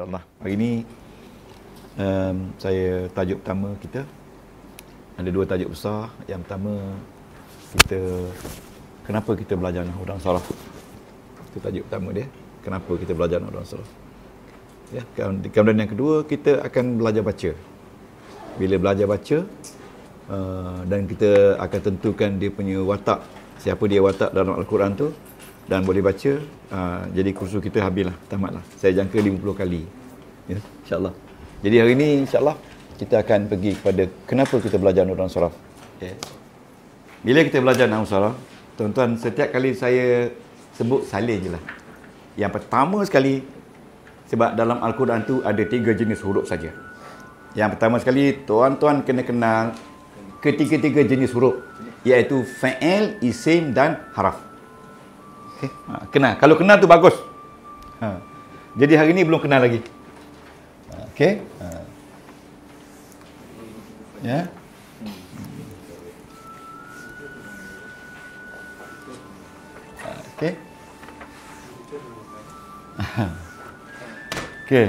InsyaAllah. Hari ini saya tajuk pertama kita ada dua tajuk besar. Yang pertama, kenapa kita belajar nahwu dan saraf. Itu tajuk pertama dia. Kenapa kita belajar nahwu dan saraf. Ya, kemudian yang kedua, kita akan belajar baca. Bila belajar baca, dan kita akan tentukan dia punya watak, siapa dia watak dalam Al-Quran tu, dan boleh baca. Jadi kursus kita habislah, tamatlah. Saya jangka 50 kali. Ya, insya-Allah. Jadi hari ini insya-Allah kita akan pergi kepada kenapa kita belajar nahwu dan saraf. Okay. Bila kita belajar nahwu saraf, tuan-tuan, setiap kali saya sebut salin je lah. Yang pertama sekali, sebab dalam Al-Quran tu ada 3 jenis huruf saja. Yang pertama sekali, tuan-tuan kena kenal ketiga-tiga jenis huruf, iaitu fa'il, isim dan haraf. Okay. Kenal. Kalau kenal tu bagus. Jadi hari ni belum kenal lagi. Okey. Ya. Okey. Okey.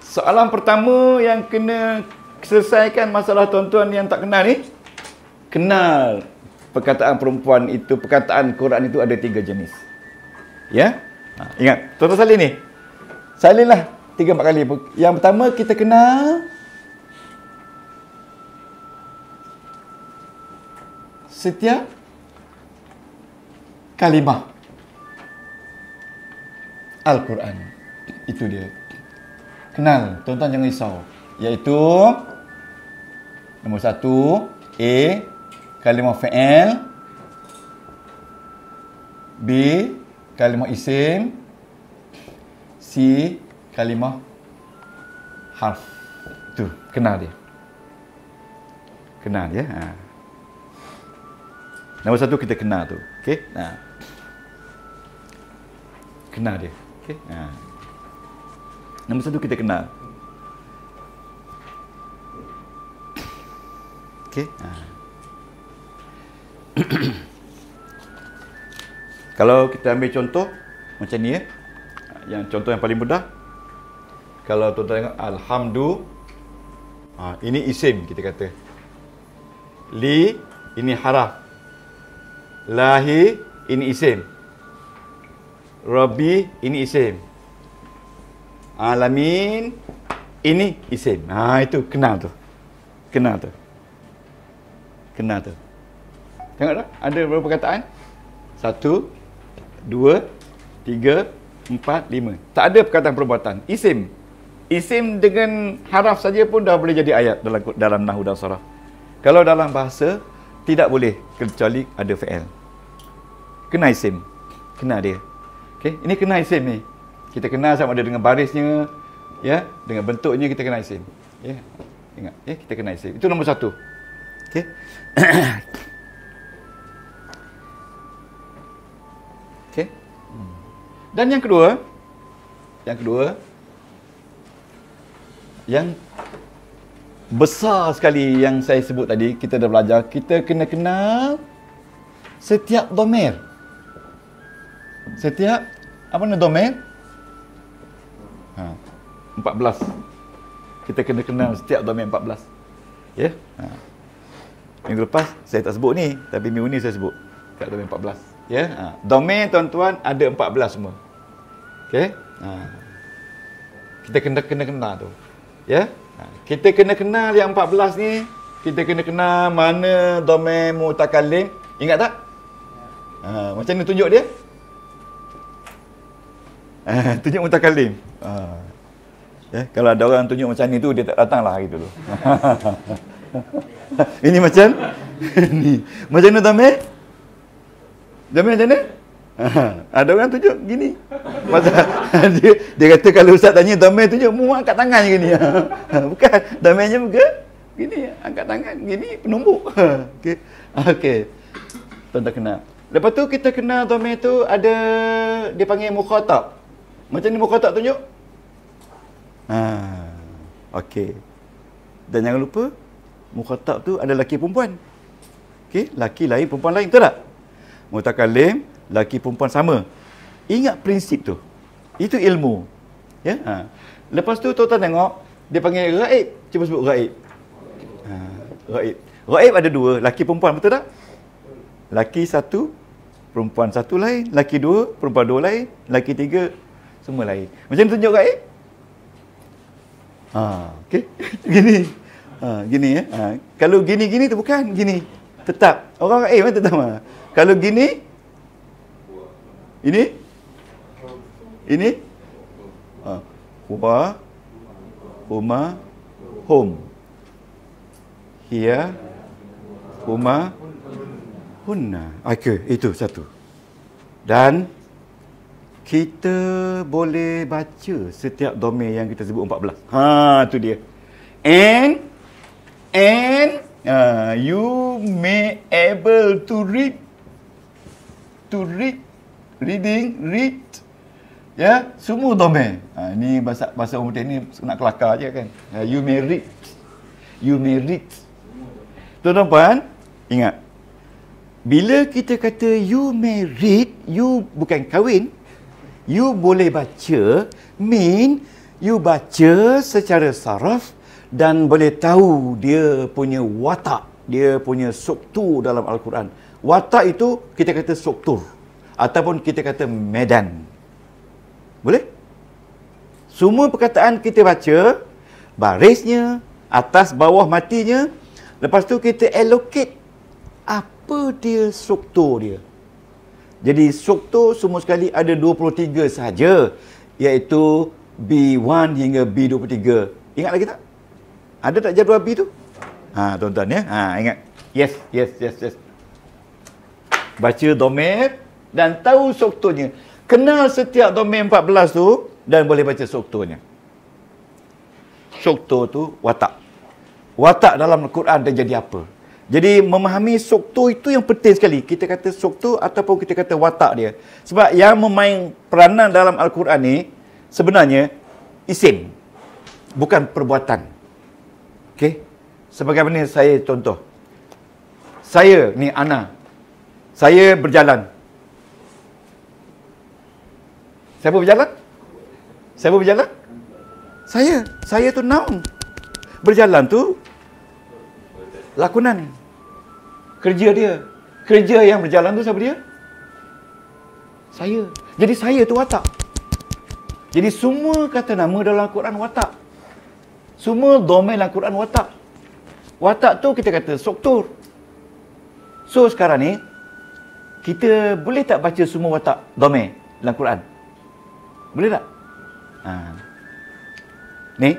Soalan pertama yang kena selesaikan masalah tuan-tuan yang tak kenal ni, kenal perkataan perempuan itu, perkataan Quran itu ada 3 jenis. Ya? Ingat, tuan-tuan salin ni. Salinlah 3-4 kali. Yang pertama kita kenal setiap kalimah Al-Quran. Itu dia. Kenal, tuan-tuan jangan risau. Iaitu nombor 1, A, kalimah fa'il, B, kalimah isim, C, kalimah harf. Tu, kenal dia. Kenal dia. Nombor 1 kita kenal tu. Okey? Kenal dia. Okey? Nombor 1 kita kenal. Okey? Kalau kita ambil contoh macam ni ya. Yang contoh yang paling mudah. Kalau tuan-tuan tengok alhamdulillah, ini isim kita kata. Li, ini haraf. Lahi, ini isim. Rabbi, ini isim. Alamin, ini isim. Itu kenal tu. Kenal tu. Kenal tu. Tengok tak? Ada berapa perkataan? 1, 2, 3, 4, 5. Tak ada perkataan perbuatan. Isim. Isim dengan haraf saja pun dah boleh jadi ayat dalam nahwu dan saraf. Kalau dalam bahasa, tidak boleh kecuali ada fa'il. Kena isim. Kena dia. Okey, ini kena isim ni. Kita kenal sama ada dengan barisnya, ya, dengan bentuknya kita kena isim. Ya. Ingat, ya, kita kena isim. Itu nombor 1. Okey. Okey. Dan yang kedua, yang besar sekali yang saya sebut tadi, kita dah belajar, kita kena kenal setiap dhamir. Setiap, apa nama dhamir? 14. Kita kena kenal setiap dhamir 14. Ya? Minggu lepas saya tak sebut ni, tapi minggu ni saya sebut setiap dhamir 14. Ya? Dhamir tuan-tuan ada 14 semua. Okey? Kita kena kenal tu. Ya? Kita kena kenal yang 14 ni, kita kena kenal mana dhamir mutakallim. Ingat tak? Macam ni tunjuk dia. Tunjuk mutakallim. Ya, kalau ada orang tunjuk macam ni tu, dia tak datanglah hari dulu. Ini macam ni. Macam mana dhamir? Dhamir macam mana? Ada orang tunjuk gini. Dia kata kalau ustaz tanya dhamir tunjuk mu angkat tangan je gini. Bukan, dhamirnya bukan gini, angkat tangan gini penumbuk. Okey. Okey. Tuan-tuan kenal. Lepas tu kita kenal dhamir tu ada, dia panggil mukhatab. Macam ni mukhatab tunjuk. Okey. Dan jangan lupa mukhatab tu ada lelaki perempuan. Okey, lelaki lain perempuan lain, betul tak? Mutakallim laki perempuan sama. Ingat prinsip tu. Itu ilmu. Ya. Lepas tu tuan-tuan tengok, dia panggil ghaib. Cuba sebut ghaib. Ghaib. Ghaib ada dua, laki perempuan, betul tak? Laki satu, perempuan satu lain. Laki dua, perempuan dua lain. Laki tiga, semua lain. Macam ni tunjuk ghaib? Okey. Gini. Gini ya. Kalau gini-gini tu bukan gini. Tetap. Orang ghaib tetap. Kalau gini, ini huwa, huma, hum. Hiya, huma, hunna. Okey, itu satu. Dan kita boleh baca setiap domain yang kita sebut 14. Tu dia. And you may able to read, read, ya, semua domain. Ni bahasa orang putih ni nak kelakar je kan. You may read. Tuan-tuan, ingat, bila kita kata you may read, you bukan kahwin, you boleh baca, mean you baca secara saraf dan boleh tahu dia punya watak, dia punya struktur dalam Al-Quran. Watak itu kita kata struktur ataupun kita kata medan. Boleh? Semua perkataan kita baca, barisnya, atas bawah matinya, lepas tu kita allocate apa dia struktur dia. Jadi struktur semua sekali ada 23 sahaja, iaitu B1 hingga B23. Ingat lagi tak? Ada tak jadual B tu? Tuan-tuan ya. Ingat. Yes. Baca domain dan tahu strukturnya. Kenal setiap domain 14 tu dan boleh baca strukturnya. Struktur tu watak. Watak dalam Al-Quran dia jadi apa? Jadi memahami struktur itu yang penting sekali. Kita kata struktur ataupun kita kata watak dia. Sebab yang memain peranan dalam Al-Quran ni sebenarnya isim, bukan perbuatan. Okey? Sebagaimana saya contoh. Saya ni Ana. Saya berjalan. Siapa berjalan? Siapa berjalan? Saya. Saya tu noun. Berjalan tu lakonan. Kerja dia. Kerja yang berjalan tu siapa dia? Saya. Jadi saya tu watak. Jadi semua kata nama dalam Al-Quran watak. Semua domain Al-Quran watak. Watak tu kita kata struktur. So sekarang ni kita boleh tak baca semua watak domain dalam Quran? Boleh tak? Ni.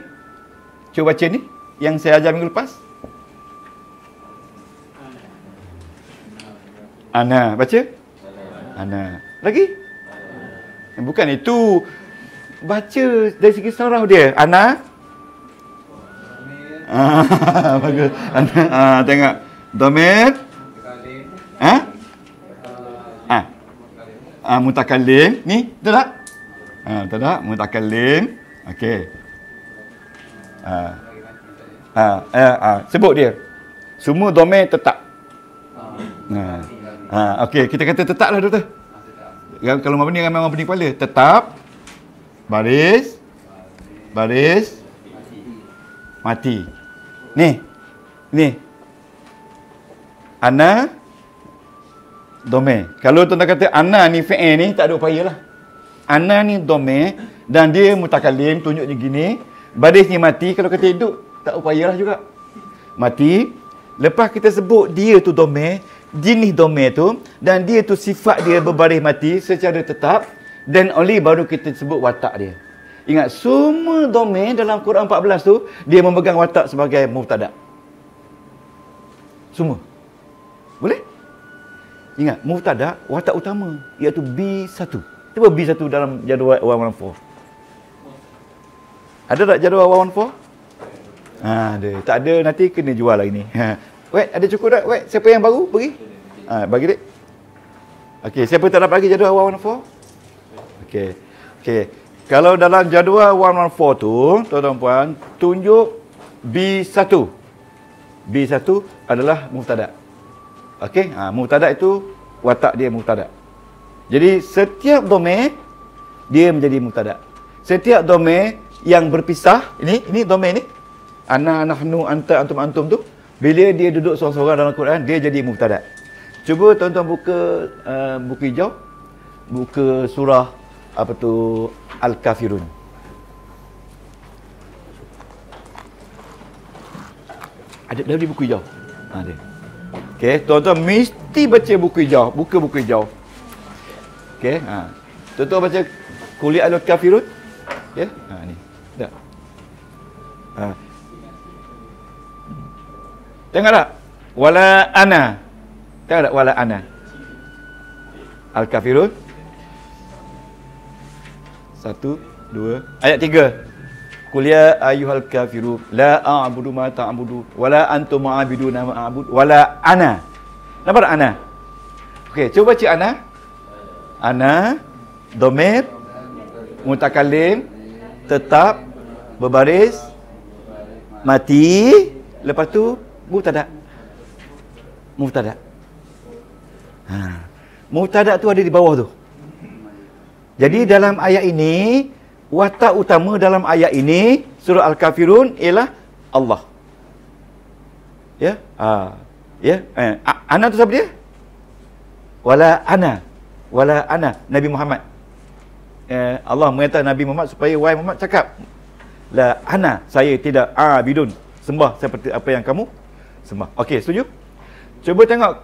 Cuba baca ni yang saya ajar minggu lepas. Ana, baca? Ana. Lagi? Bukan itu. Baca dari segi saraf dia. Ana. Bagus. Ana. Tengok. Domir. Mutakallim. Ni, betul tak? Betul tak? Mutakallim. Okey. Sebut dia. Semua domain tetap. Okey, kita kata tetap lah doktor. Kalau ni ramai orang pening kepala. Tetap. Baris. Mati. Ni. Ana. Domain. Kalau tuan kata ana ni fi'il ni, tak ada upaya lah. Ana ni domain dan dia mutakallim, tunjuk je gini. Baris ni mati, kalau kata hidup, tak upaya lah juga. Mati. Lepas kita sebut dia tu domain, jenis domain tu, dan dia tu sifat dia berbaris mati secara tetap, then only baru kita sebut watak dia. Ingat, semua domain dalam Quran 14 tu, dia memegang watak sebagai mubtada. Semua. Boleh? Ingat, mubtada, watak utama, iaitu B1. Cuba B1 dalam jadual 114. Ada tak jadual 114? Ada. Tak ada, nanti kena jual lagi ni. Wait, ada cukup tak? Wait, siapa yang baru? Bagi. Bagi dek. Okey, siapa tak dapat lagi jadual 114? Okey. Kalau dalam jadual 114 tu, tuan-tuan puan, tunjuk B1. B1 adalah mubtada. Okey, mubtada itu watak dia mubtada. Jadi setiap domain dia menjadi mubtada. Setiap domain yang berpisah, ini domain ni. Ana, nahnu, anta, antum, antum tu. Bila dia duduk seorang-seorang dalam Quran, dia jadi mubtada. Cuba tuan-tuan buka buku hijau. Buka surah apa tu Al-Kafirun. Ada dari buku hijau. Ada. Okey, tuan-tuan mesti baca buku hijau. Buka buku hijau. Okey, tuan-tuan baca Qul ya ayyuhal kafirun. Okey, ni. Tak. Tengok tak? Wala ana. Tengok tak wala ana? Al-Kafirun. 1, 2, ayat 3. Qul ya ayyuhal kafirun la a'budu ma ta'budu wala antum ma'abiduna ma a'budu wala ana. Nampak tak ana? Okey, cuba baca ana. Ana dhamir mutakallim tetap berbaris mati, lepas tu mubtada. Mubtada. Mubtada tu ada di bawah tu. Jadi dalam ayat ini, watak utama dalam ayat ini surah Al-Kafirun ialah Allah. Ya? Ya? Ana tu siapa dia? Wala ana. Wala ana Nabi Muhammad. Allah mengatakan Nabi Muhammad supaya wahai Muhammad cakap, la ana, saya tidak abidun, sembah seperti apa yang kamu sembah. Okey, setuju? Cuba tengok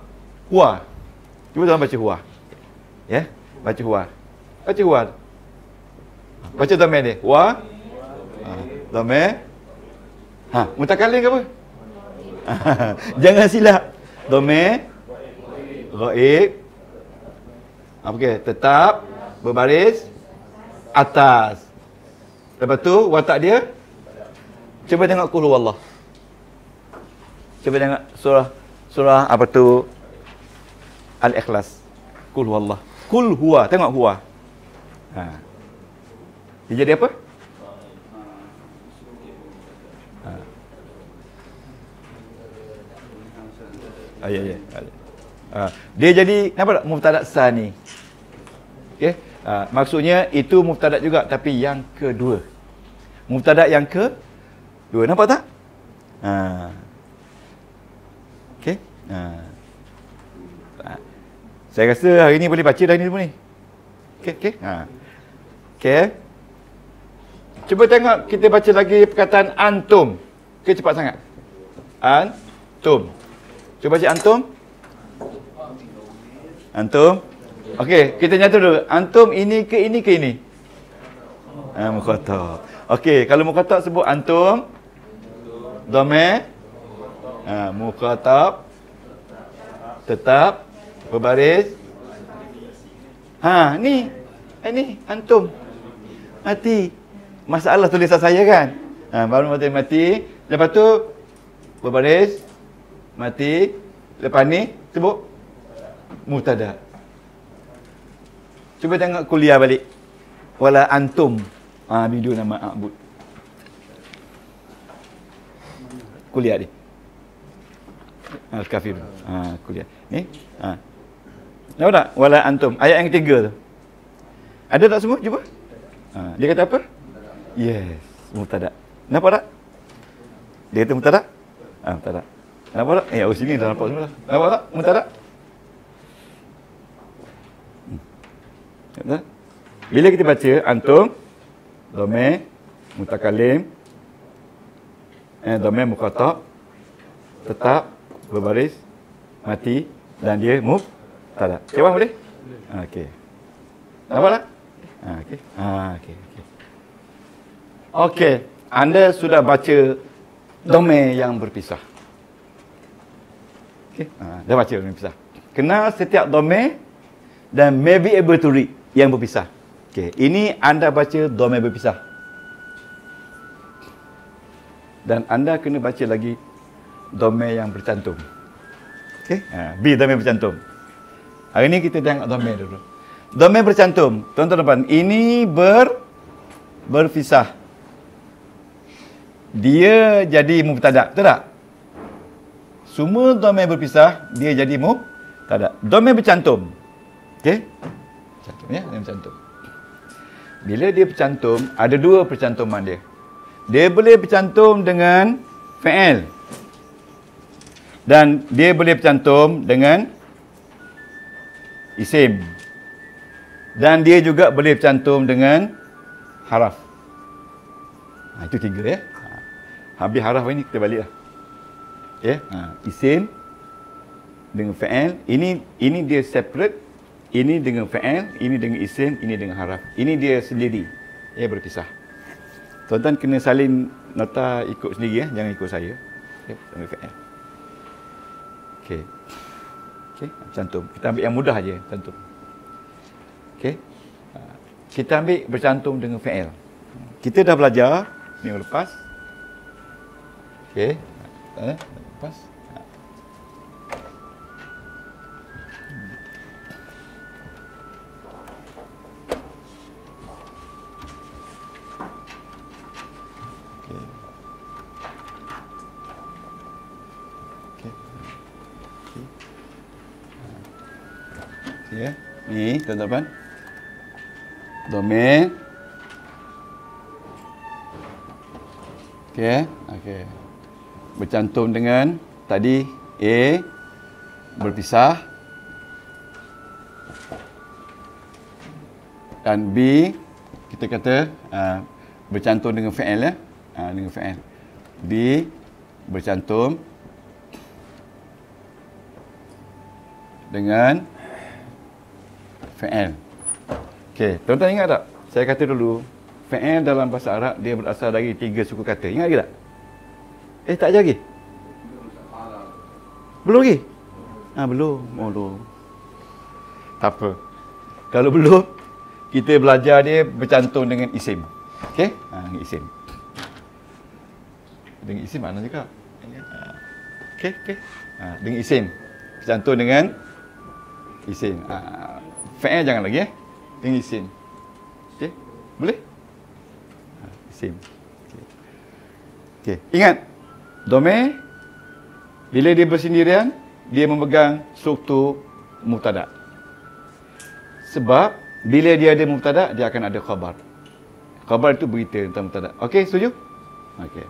huwa. Cuba tuan baca huwa. Ya? Baca huwa. Baca huwa. Baca dhamir dia. Huwa. Dhamir. Mutakallim ke apa? Jangan silap. Dhamir ghaib. Okey, tetap berbaris atas. Lepas tu watak dia, cuba tengok qul huwallah. Cuba tengok surah apa tu Al-Ikhlas. Qul huwallah. Qul huwa, tengok huwa. Dia jadi apa? Ya. Dia jadi apa tak? Mubtada tsani. Okey. Maksudnya itu mubtada juga tapi yang kedua. Mubtada yang kedua. Nampak tak? Okey. Saya rasa hari ni boleh baca dah ni semua ni. Okey. Okey. Cuba tengok kita baca lagi perkataan antum. Okey, cepat sangat. Antum. Cuba baca antum. Antum. Okey, kita nyata dulu. Antum ini ke ini ke ini? Mukhatab. Okey, kalau mukhatab sebut antum. Dhamir. Mukhatab. Tetap berbaris. Ni. Ini antum. Mati. Masalah tulisan saya kan? Baru mati. Lepas tu berbaris. Mati. Lepas ni sebut mubtada. Cuba tengok kuliah balik. Wala antum biduna ma'abud. Kuliah ni. Al-Kafir. Kuliah. Ni. Nampak tak? Wala antum. Ayat yang ketiga tu. Ada tak semua? Cuba. Dia kata apa? Yes. Mubtada. Nampak tak? Dia kata mubtada? Mubtada. Nampak tak? Sini dah nampak semua dah. Nampak tak? Mubtada? Bila kita baca antum, dhamir mutakallim, dhamir mukhatab, tetap berbaris mati dan dia mubtada. Jawab boleh? Okey. Nampak tak? Okey. Okey, anda sudah baca dhamir yang berpisah. Okey, dah baca dhamir berpisah. Kenal setiap dhamir dan maybe able to read yang berpisah. Okey, ini anda baca dhamir berpisah. Dan anda kena baca lagi dhamir yang bercantum. Okey, B dhamir bercantum. Hari ni kita tengok dhamir dulu. Dhamir bercantum. Tuan-tuan, ini berpisah. Dia jadi mubtada, betul tak? Semua dhamir berpisah, dia jadi mubtada. Dhamir bercantum. Okey? Cantum ya, dia bercantum. Bila dia bercantum, ada dua percantuman dia. Dia boleh bercantum dengan fi'il. Dan dia boleh bercantum dengan isim. Dan dia juga boleh bercantum dengan haraf. Itu tiga ya. Habis haraf ini kita baliklah. Ya, isim dengan fi'il. Ini dia separate. Ini dengan fi'il, ini dengan isim, ini dengan haraf. Ini dia sendiri. Ya, berpisah. Tuan-tuan kena salin nota ikut sendiri ya, jangan ikut saya. Okey, dengan fi'il. Okey. Okey, cantum. Kita ambil yang mudah aja, cantum. Okey. Kita ambil bercantum dengan fi'il. Kita dah belajar minggu lepas. Okey. Lepas. Ya, ni tuan-tuan. Domain. Okey, okey. Bercantum dengan tadi A berpisah dan B kita kata bercantum dengan fi'il ya. Dengan fi'il. B bercantum dengan fi'il. Okey, tuan-tuan ingat tak? Saya kata dulu, fi'il dalam bahasa Arab dia berasal dari 3 suku kata. Ingat ke tak? Tak ajar lagi? Belum lagi? Belum. Belum. Tak apa. Kalau belum, kita belajar dia bercantum dengan isim. Okey? Dengan isim. Dengan isim mana juga? Okey, okey. Dengan isim. Bercantum dengan isim. Fi'il jangan lagi dengan isim. Okey? Boleh? Isim. Okey. Ingat, domain bila dia bersendirian, dia memegang struktur mubtada. Sebab bila dia ada mubtada, dia akan ada khabar. Khabar itu berita tentang mubtada. Okey, setuju? Okey.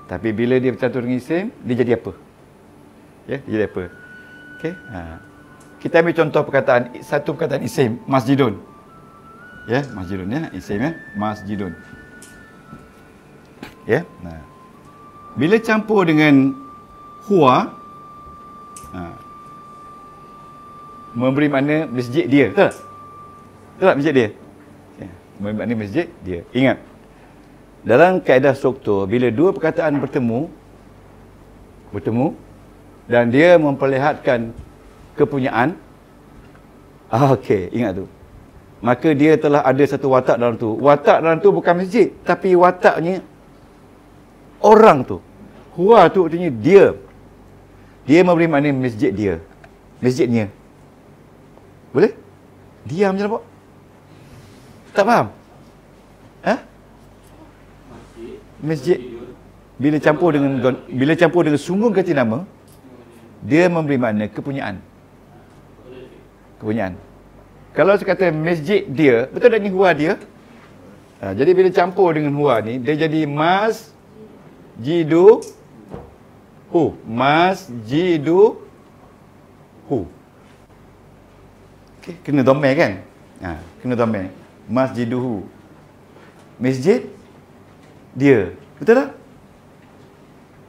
Tapi bila dia bercantum dengan isim, dia jadi apa? Ya, dia jadi apa? Okey? Kita ambil contoh satu perkataan isim, masjidun. Ya, masjidun ya, isim ya, masjidun. Ya. Bila campur dengan huwa, memberi makna masjid dia. Betul tak? Betul tak masjid dia? Ya, memberi makna masjid dia. Ingat, dalam kaedah struktur, bila dua perkataan bertemu dan dia memperlihatkan kepunyaan, okey, ingat tu. Maka dia telah ada satu watak dalam tu. Watak dalam tu bukan masjid, tapi wataknya orang tu. Huwa tu artinya dia. Dia memberi makna masjid dia. Masjidnya. Boleh? Diam je nampak? Tak faham? Masjid. Bila campur dengan sungguh ganti nama, dia memberi makna kepunyaan. Kepunyaan. Kalau saya kata masjid dia, betul tak ni huwa dia? Jadi bila campur dengan huwa ni, dia jadi masjidu hu. Masjidu hu. Okay, kena dhamma kan? Kena dhamma. Masjiduhu. Masjid dia. Betul tak?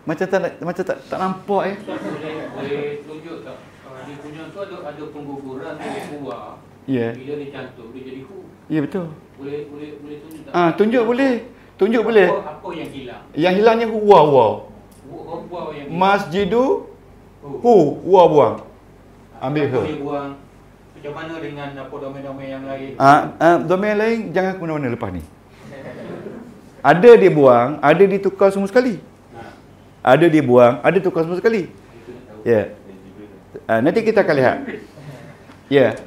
Macam tak nampak Boleh tunjuk tak? Dia punya tu ada pengguguran huwa. Ya. Bila dia cantum dia jadi hu. Ya, betul. Boleh tunjuk tak? Tunjuk boleh. Tunjuk boleh. Apa yang hilang? Yang hilangnya huwa. Huwa yang hilang. Masjidu hu. Huwa buang. Ambil Apa he. dia buang? Macam mana dengan apa domain-domain yang lain? Domain lain jangan ke mana-mana lepas ni. Ada dia buang, ada ditukar semua sekali. Ada dia buang, ada tukar semua sekali. Ya. Nanti kita akan lihat. Ya.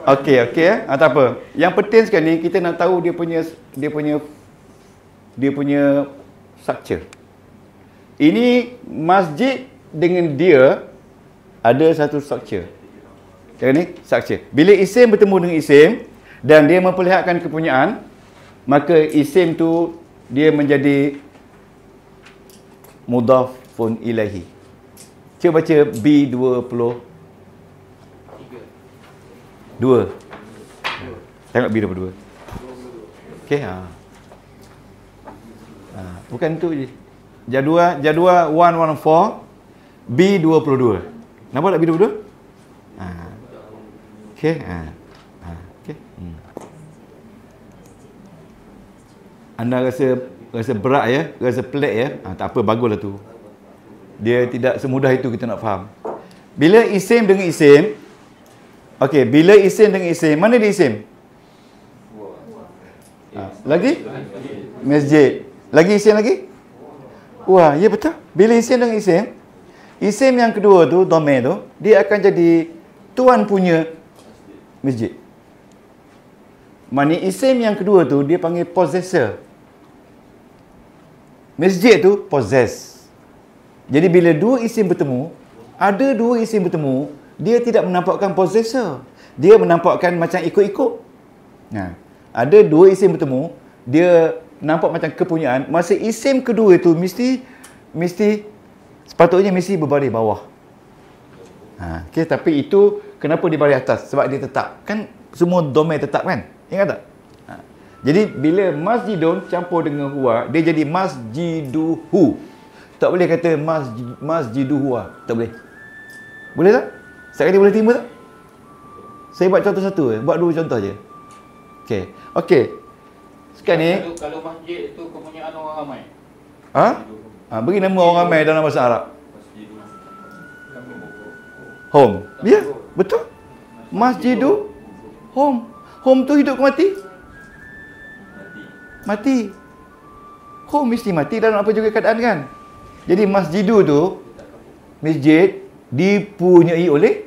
Okey ya. Tak apa. Yang penting sekarang ni kita nak tahu dia punya structure. Ini masjid dengan dia ada satu structure. Sekarang ni structure. Bila isim bertemu dengan isim, dan dia memperlihatkan kepunyaan, maka isim tu dia menjadi mudhafun ilaihi. Cuba baca B22. Tengok B22. Okey, bukan tu je. Jadual 114 B22. Nampak tak B22? Okey, okey. Anda rasa berat ya, rasa pelik ya. Tak apa, baguslah tu. Dia tidak semudah itu kita nak faham. Bila isim dengan isim, okey, bila isim dengan isim, mana dia isim? Lagi? Masjid. Lagi isim lagi? Wah, ya betul. Bila isim dengan isim, isim yang kedua tu, domain tu, dia akan jadi tuan punya masjid. Mana isim yang kedua tu, dia panggil possessor. Masjid tu possess. Jadi bila dua isim bertemu, ada dua isim bertemu, dia tidak menampakkan possessor. Dia menampakkan macam ikut-ikut. Ada dua isim bertemu, dia nampak macam kepunyaan. Masa isim kedua itu sepatutnya mesti berbaris bawah. Okay, tapi itu kenapa di baris atas? Sebab dia tetap. Kan semua domain tetap kan? Ingat tak? Jadi bila masjidun campur dengan huwa, dia jadi masjiduhu. Tak boleh kata masjiduhu. Tak boleh. Boleh tak? Sekali boleh terima tak? Saya buat contoh satu. Buat dua contoh je. Okey. Sekarang ni kalau masjid tu kepunyaan orang ramai. Beri nama orang ramai dalam bahasa Arab. Home. Ya, betul. Masjidu home. Home tu hidup ke mati? Mati. Home mesti mati dalam apa juga keadaan kan? Jadi masjidu tu, masjid dipunyai oleh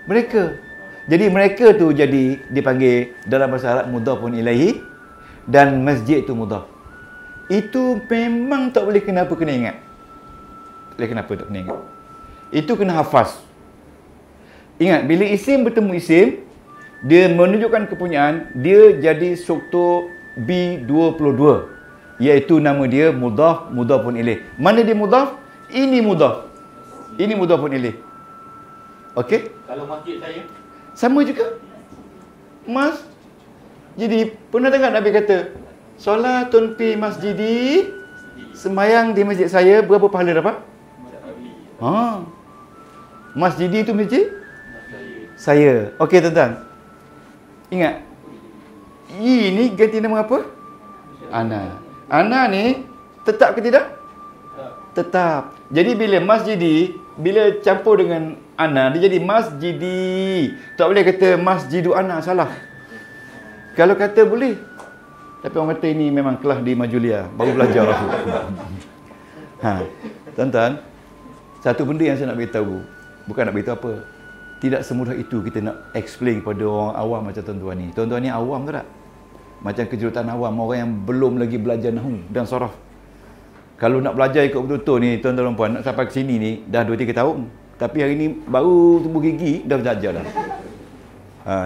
mereka. Jadi mereka tu jadi dipanggil dalam bahasa Arab mudhafun ilaihi, dan masjid tu mudhaf. Itu memang tak boleh kenapa kena ingat. Kenapa tak kena ingat? Itu kena hafaz. Ingat, bila isim bertemu isim, dia menunjukkan kepunyaan, dia jadi struktur B22, iaitu nama dia mudhaf, mudhafun ilaih. Mana dia mudhaf? Ini mudhaf. Ini mudhafun ilaih. Okey? Kalau masjid saya? Sama juga. Mas. Jadi, pernah dengar Nabi kata, solatun fi masjidi, sembahyang di masjid saya, berapa pahala dapat? Masjidi itu masjid? Saya. Okey tuan-tuan. Ingat. Ini ganti nama apa? Ana. Ana ni tetap ke tidak? Tetap. Jadi bila masjidi, bila campur dengan ana, dia jadi masjidi. Tak boleh kata masjidu ana, salah. Kalau kata boleh. Tapi orang kata ini memang kelas di Majulia, baru belajar aku. Tuan-tuan, satu benda yang saya nak beritahu, bukan nak beritahu apa. Tidak semudah itu kita nak explain kepada orang awam macam tuan-tuan ni. Tuan-tuan ni awam ke tak? Macam kejurutan awam, orang yang belum lagi belajar nahwu dan saraf. Kalau nak belajar ikut betul-betul ni, tuan-tuan dan puan, nak sampai ke sini ni dah 2-3 tahun. Tapi hari ni baru tumbuh gigi, dah belajar dah.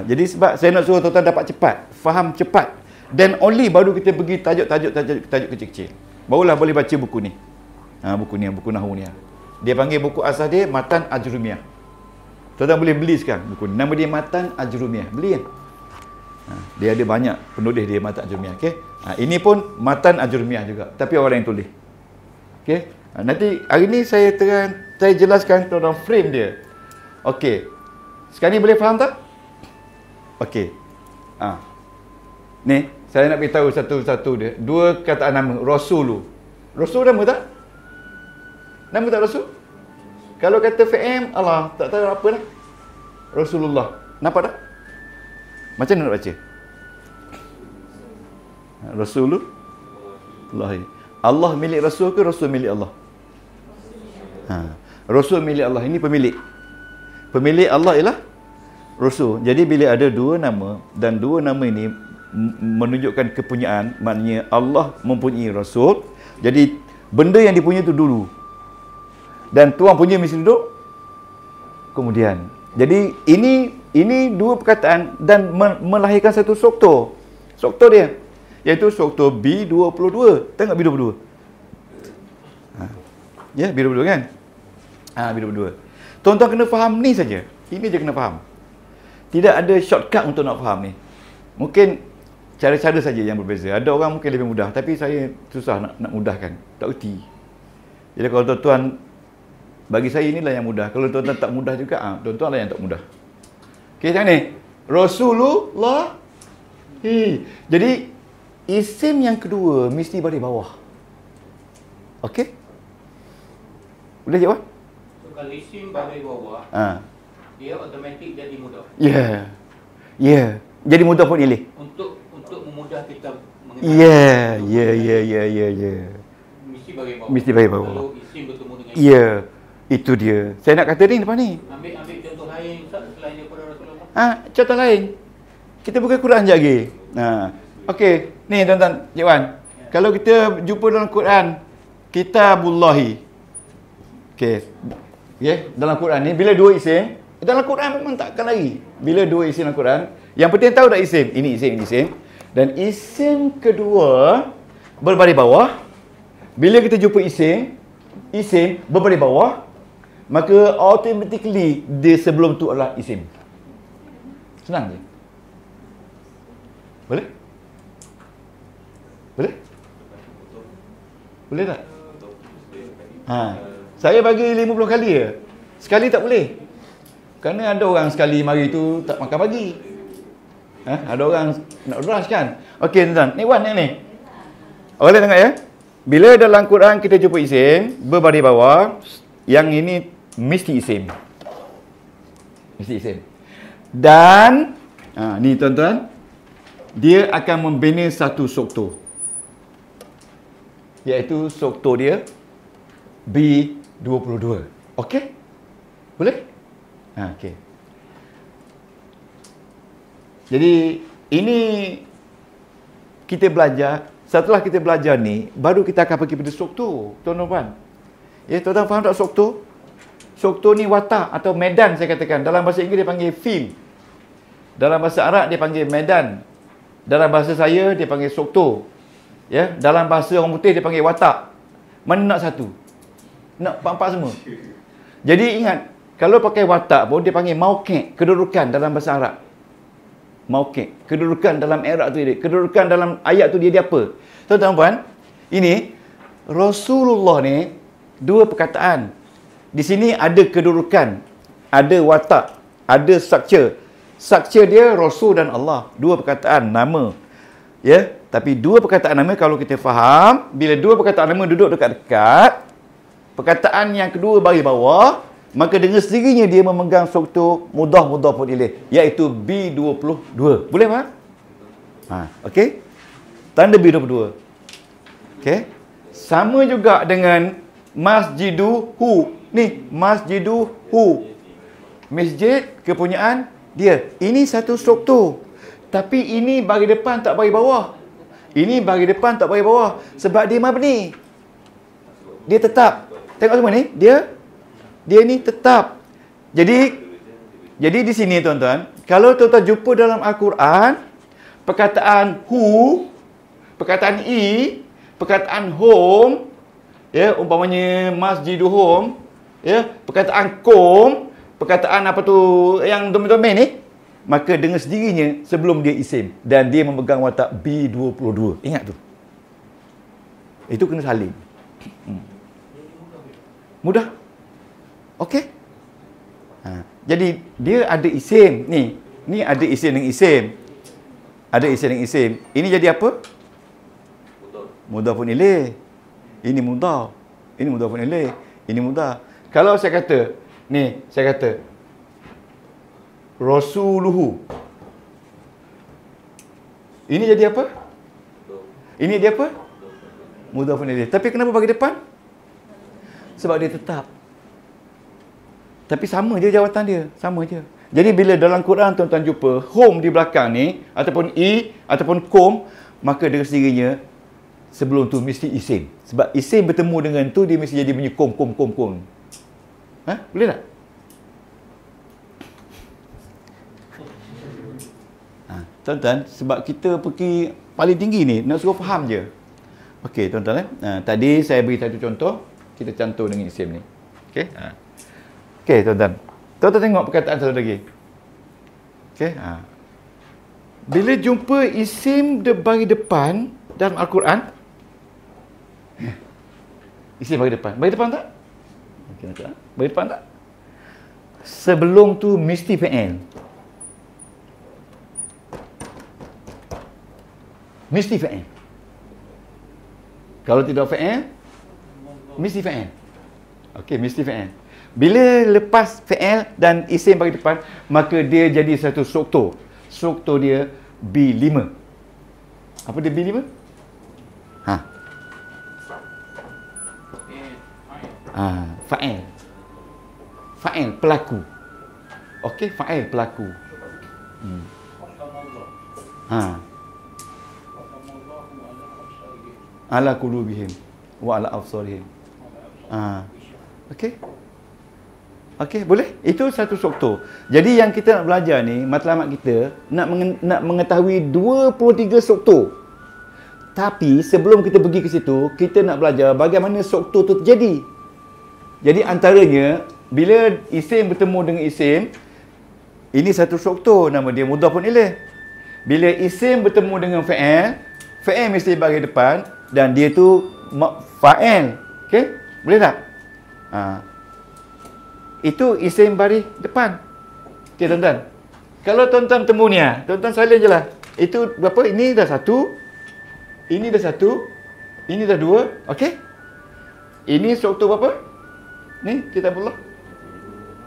Jadi sebab saya nak suruh tuan-tuan dapat cepat, faham cepat. Dan only baru kita pergi tajuk kecil-kecil. Barulah boleh baca buku ni. Buku ni, buku nahwu ni. Dia panggil buku asal dia Matan Ajrumiyah. Tuan-tuan boleh beli sekarang buku ni. Nama dia Matan Ajrumiyah. Beli kan? Dia ada banyak penulis dia Matan Ajrumiyah. Okay? Ini pun Matan Ajrumiyah juga. Tapi orang yang tulis. Okay? Nanti hari ni saya jelaskan tentang frame dia. Okey. Sekarang ni boleh faham tak? Okey. Ni, saya nak beritahu satu-satu dia. Dua kataan nama. Rasulu. Rasul nama tak? Nama tak Rasul? Kalau kata fi'il, Allah, tak tahu apa dah. Rasulullah. Nampak tak? Macam mana nak baca? Rasulullah. Allah milik Rasul ke Rasul milik Allah? Rasul milik Allah. Ini pemilik. Pemilik Allah ialah Rasul. Jadi bila ada dua nama, dan dua nama ini menunjukkan kepunyaan, maknanya Allah mempunyai Rasul. Jadi benda yang dipunyai itu dulu, dan tuan punya mesti duduk kemudian. Jadi ini ini dua perkataan dan melahirkan satu struktur. Struktur dia iaitu struktur B22. Tengok B22. Ya, B22 kan? B22. Tuan-tuan kena faham ni saja. Ini je kena faham. Tidak ada shortcut untuk nak faham ni. Mungkin cara-cara saja yang berbeza. Ada orang mungkin lebih mudah, tapi saya susah nak mudahkan. Tak erti. Jadi kalau tuan-tuan, bagi saya inilah yang mudah. Kalau tuan-tuan tak mudah juga, tuan-tuan lah yang tak mudah. Okey, macam ni. Rasulullah. Jadi, isim yang kedua mesti baris bawah. Okey? Boleh jawab? So, kalau isim baris bawah, dia automatik jadi mudah. Ya. Jadi mudah pun ilih. Untuk memudah kita mengenal. Ya. Mesti baris bawah. Kalau isim bertemu dengan isim. Ya. Itu dia. Saya nak kata ni depan ni. Ambil contoh lain selain daripada Rasulullah. Contoh lain. Kita buka Quran je lagi. Okey. Ni tuan-tuan, Cik Wan. Kalau kita jumpa dalam Quran, Kitabullahi. Okey. Dalam Quran ni, bila dua isim, dalam Quran memang takkan lagi. Bila dua isim dalam Quran, yang penting tahu dah isim. Ini isim. Dan isim kedua berbaris bawah. Bila kita jumpa isim berbaris bawah, maka automatically dia sebelum tu adalah isim. Senang je. Boleh? Boleh tak? Saya bagi 50 kali je. Sekali tak boleh. Kerana ada orang sekali mari tu tak makan pagi. Ada orang nak rush kan. Okey tuan-tuan, ni Wan yang ni. Boleh tengok ya. Bila dalam Quran kita jumpa isim berbaris bawah, yang ini mesti isim. Dan ni tuan-tuan, dia akan membina satu struktur. Iaitu struktur dia B22. Okey? Boleh? Okey. Jadi ini kita belajar. Setelah kita belajar ni, baru kita akan pergi pada struktur, tuan-tuan. Ya, tuan-tuan faham tak struktur? Struktur ni watak atau medan saya katakan. Dalam bahasa Inggeris dia panggil field. Dalam bahasa Arab dia panggil medan. Dalam bahasa saya dia panggil struktur. Ya, dalam bahasa orang putih dia panggil watak. Mana nak satu? Nak empat-empat semua. Jadi ingat, kalau pakai watak pun dia panggil mauqi', kedudukan dalam bahasa Arab. Mauqi', kedudukan dalam i'rab tu dia. Kedudukan dalam ayat tu dia apa? Tuan-tuan, ini Rasulullah ni dua perkataan. Di sini ada kedudukan, ada watak, ada structure. Structure dia Rasul dan Allah. Dua perkataan nama. Ya, tapi dua perkataan nama kalau kita faham, bila dua perkataan nama duduk dekat-dekat, perkataan yang kedua baris bawah, maka dengan sendirinya dia memegang struktur mudhaf pun ilaih, iaitu B22. Boleh faham? Okey. Tanda B22. Okey. Sama juga dengan masjiduhu. Ni, masjiduhu. Masjid kepunyaan dia. Ini satu struktur. Tapi ini bagi depan tak bagi bawah. Ini bagi depan tak bagi bawah. Sebab dia mabni. Dia tetap. Tengok semua ni. Dia ni tetap. Jadi di sini tuan-tuan, kalau tuan-tuan jumpa dalam Al-Quran, perkataan hu, perkataan i, perkataan home, ya, umpamanya masjiduhum, ya, perkataan kum, perkataan apa tu yang domain-domain ni, maka dengan sendirinya sebelum dia isim dan dia memegang watak B22. Ingat tu. Itu kena salin. Mudah? Okey? Jadi dia ada isim ni. Ni ada isim dengan isim. Ada isim dengan isim. Ini jadi apa? Mudhaf pun ilaih. Ini mudhaf. Ini mudhaf pun ilaih. Ini mudhaf. Kalau saya kata, ni saya kata Rasuluhu. Ini jadi apa? Ini dia apa? Mudhaf pun ilaih. Tapi kenapa bagi depan? Sebab dia tetap. Tapi sama je jawatan dia. Sama je. Jadi bila dalam Quran tuan-tuan jumpa home di belakang ni, ataupun i, ataupun kum, maka dengan sendirinya sebelum tu mesti isim. Sebab isim bertemu dengan tu, dia mesti jadi bunyi kum. Boleh tak? Tuan-tuan, sebab kita pergi paling tinggi ni, nak suruh faham je. Okey, tuan-tuan. Tadi saya beri satu contoh, kita cantum dengan isim ni. Okey. Okey, tuan-tuan. Tuan-tuan tengok perkataan satu lagi. Okey. Bila jumpa isim bagi depan dalam Al-Quran, isim bagi depan. Bagi depan tak? Okey, tuan-tuan. Bagi depan tak? Sebelum tu mesti fi'il. Mesti fi'il. Kalau tidak fi'il, mesti fi'il. Okey, mesti fi'il. Bila lepas fi'il dan isim bagi depan, maka dia jadi satu struktur. Struktur dia B5. Apa dia B5? Fa'il. Fa'il, pelaku. Okey, fa'il, pelaku. Ala qulubihim wa ala absarihim. Okey. Okey, boleh? Itu satu struktur. Jadi yang kita nak belajar ni, matlamat kita nak mengetahui 23 struktur. Tapi sebelum kita pergi ke situ, kita nak belajar bagaimana struktur tu terjadi. Jadi antaranya, bila isim bertemu dengan isim, ini satu struktur, nama dia mudhafun ilaih. Bila isim bertemu dengan fa'il, fa'il mesti bagi depan dan dia tu fa'il. Okey? Boleh tak? Itu isim baris depan. Okey, tuan-tuan. Kalau tuan-tuan temu ni, tuan-tuan salin je lah. Itu berapa? Ini dah satu. Ini dah satu. Ini dah dua. Okey? Ini struktur berapa? Ni, kita pula.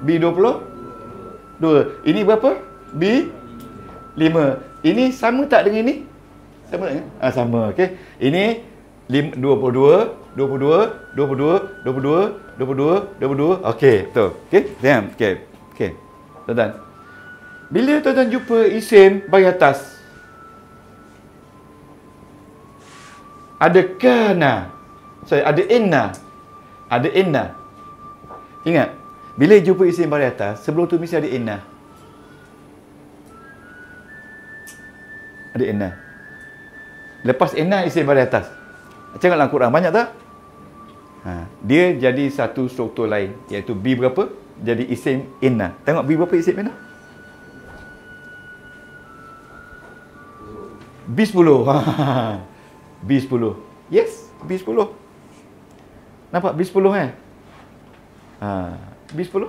B20. 2. Ini berapa? B5. Ini sama tak dengan ini? Sama tak? Sama. Okey. Ini 22, 22, 22, 22, 22, 22. Okey, betul. Okey, diam. Okey. Okey. Tuan-tuan. Bila tuan-tuan jumpa isim bagi atas, ada kana. Ada inna. Ada inna. Ingat, bila jumpa isim bagi atas, sebelum tu mesti ada inna. Ada inna. Lepas inna isim bagi atas. Tengok dalam Quran banyak tak? Dia jadi satu struktur lain, iaitu B berapa? Jadi isim inna. Tengok B berapa isim inna? B10. B10. Yes, B10. Nampak B10 B10.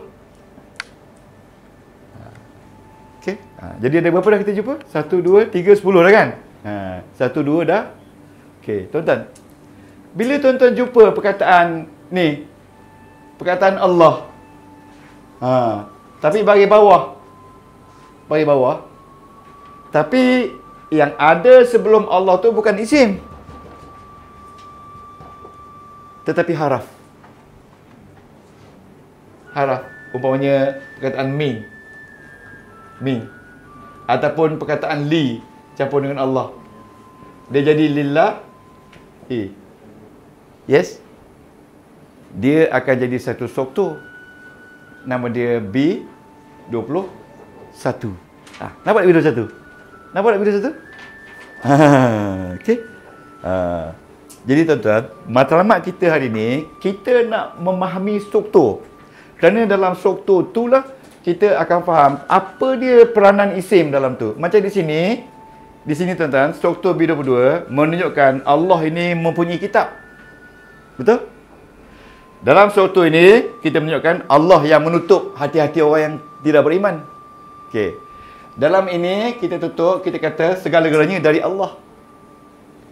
Okey. Jadi ada berapa dah kita jumpa? 1, 2, 3, 10 dah kan? 1, 2 dah. Okey, tuan-tuan. Bila tuan-tuan jumpa perkataan ni, perkataan Allah. Tapi bagi bawah. Bagi bawah. Tapi yang ada sebelum Allah tu bukan isim, tetapi haraf. Haraf. Umpamanya perkataan min. Min. Ataupun perkataan li campur dengan Allah. Dia jadi lillah. Yes. Dia akan jadi satu struktur. Nama dia B21. Nampak tak B21? Nampak tak B21? Okey. Jadi tuan-tuan, matlamat kita hari ni, kita nak memahami struktur. Kerana dalam struktur itulah kita akan faham apa dia peranan isim dalam tu. Macam di sini tuan-tuan, struktur B22 menunjukkan Allah ini mempunyai kitab. Betul? Dalam struktur ini, kita menunjukkan Allah yang menutup hati-hati orang yang tidak beriman. Okey. Dalam ini, kita tutup, kita kata segala-galanya dari Allah.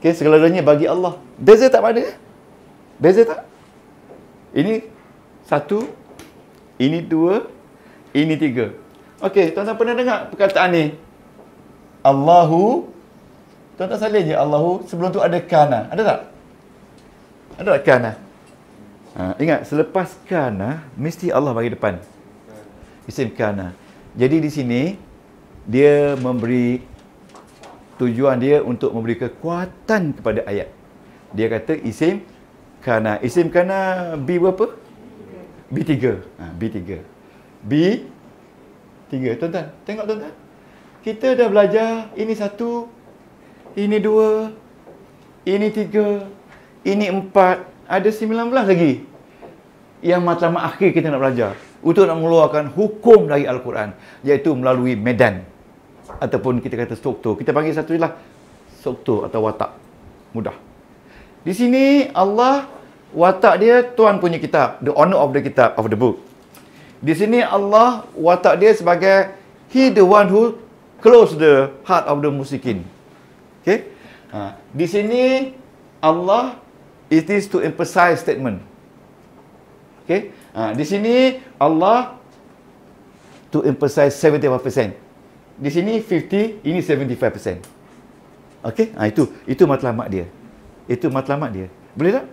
Okey, segala-galanya bagi Allah. Beza tak pada? Beza tak? Ini 1, ini 2, ini 3. Okey, tuan-tuan pernah dengar perkataan ni? Allahu. Tuan-tuan salin je Allahu. Sebelum tu ada kana. Ada tak? Ada tak kana? Ingat, selepas kana, mesti Allah bagi depan. Isim kana. Jadi di sini, dia memberi tujuan dia untuk memberi kekuatan kepada ayat. Dia kata isim kana. Isim kana B berapa? B3. B3. B3. Tuan-tuan, tengok tuan-tuan. kita dah belajar ini 1, ini 2, ini 3, ini 4, ada 19 lagi yang matlamat akhir kita nak belajar untuk nak mengeluarkan hukum dari Al-Quran, iaitu melalui medan ataupun kita kata struktur. Kita panggil satu lah struktur atau watak. Mudah. Di sini Allah, watak dia Tuhan punya kitab, the owner of the kitab, of the book. Di sini Allah, watak dia sebagai He the one who close the heart of the musyrikin. Okay? Di sini Allah, it is to emphasize statement. Okay? Di sini Allah to emphasize 75%. Di sini 50, ini 75%. Okay? Itu matlamat dia. Itu matlamat dia. Boleh tak?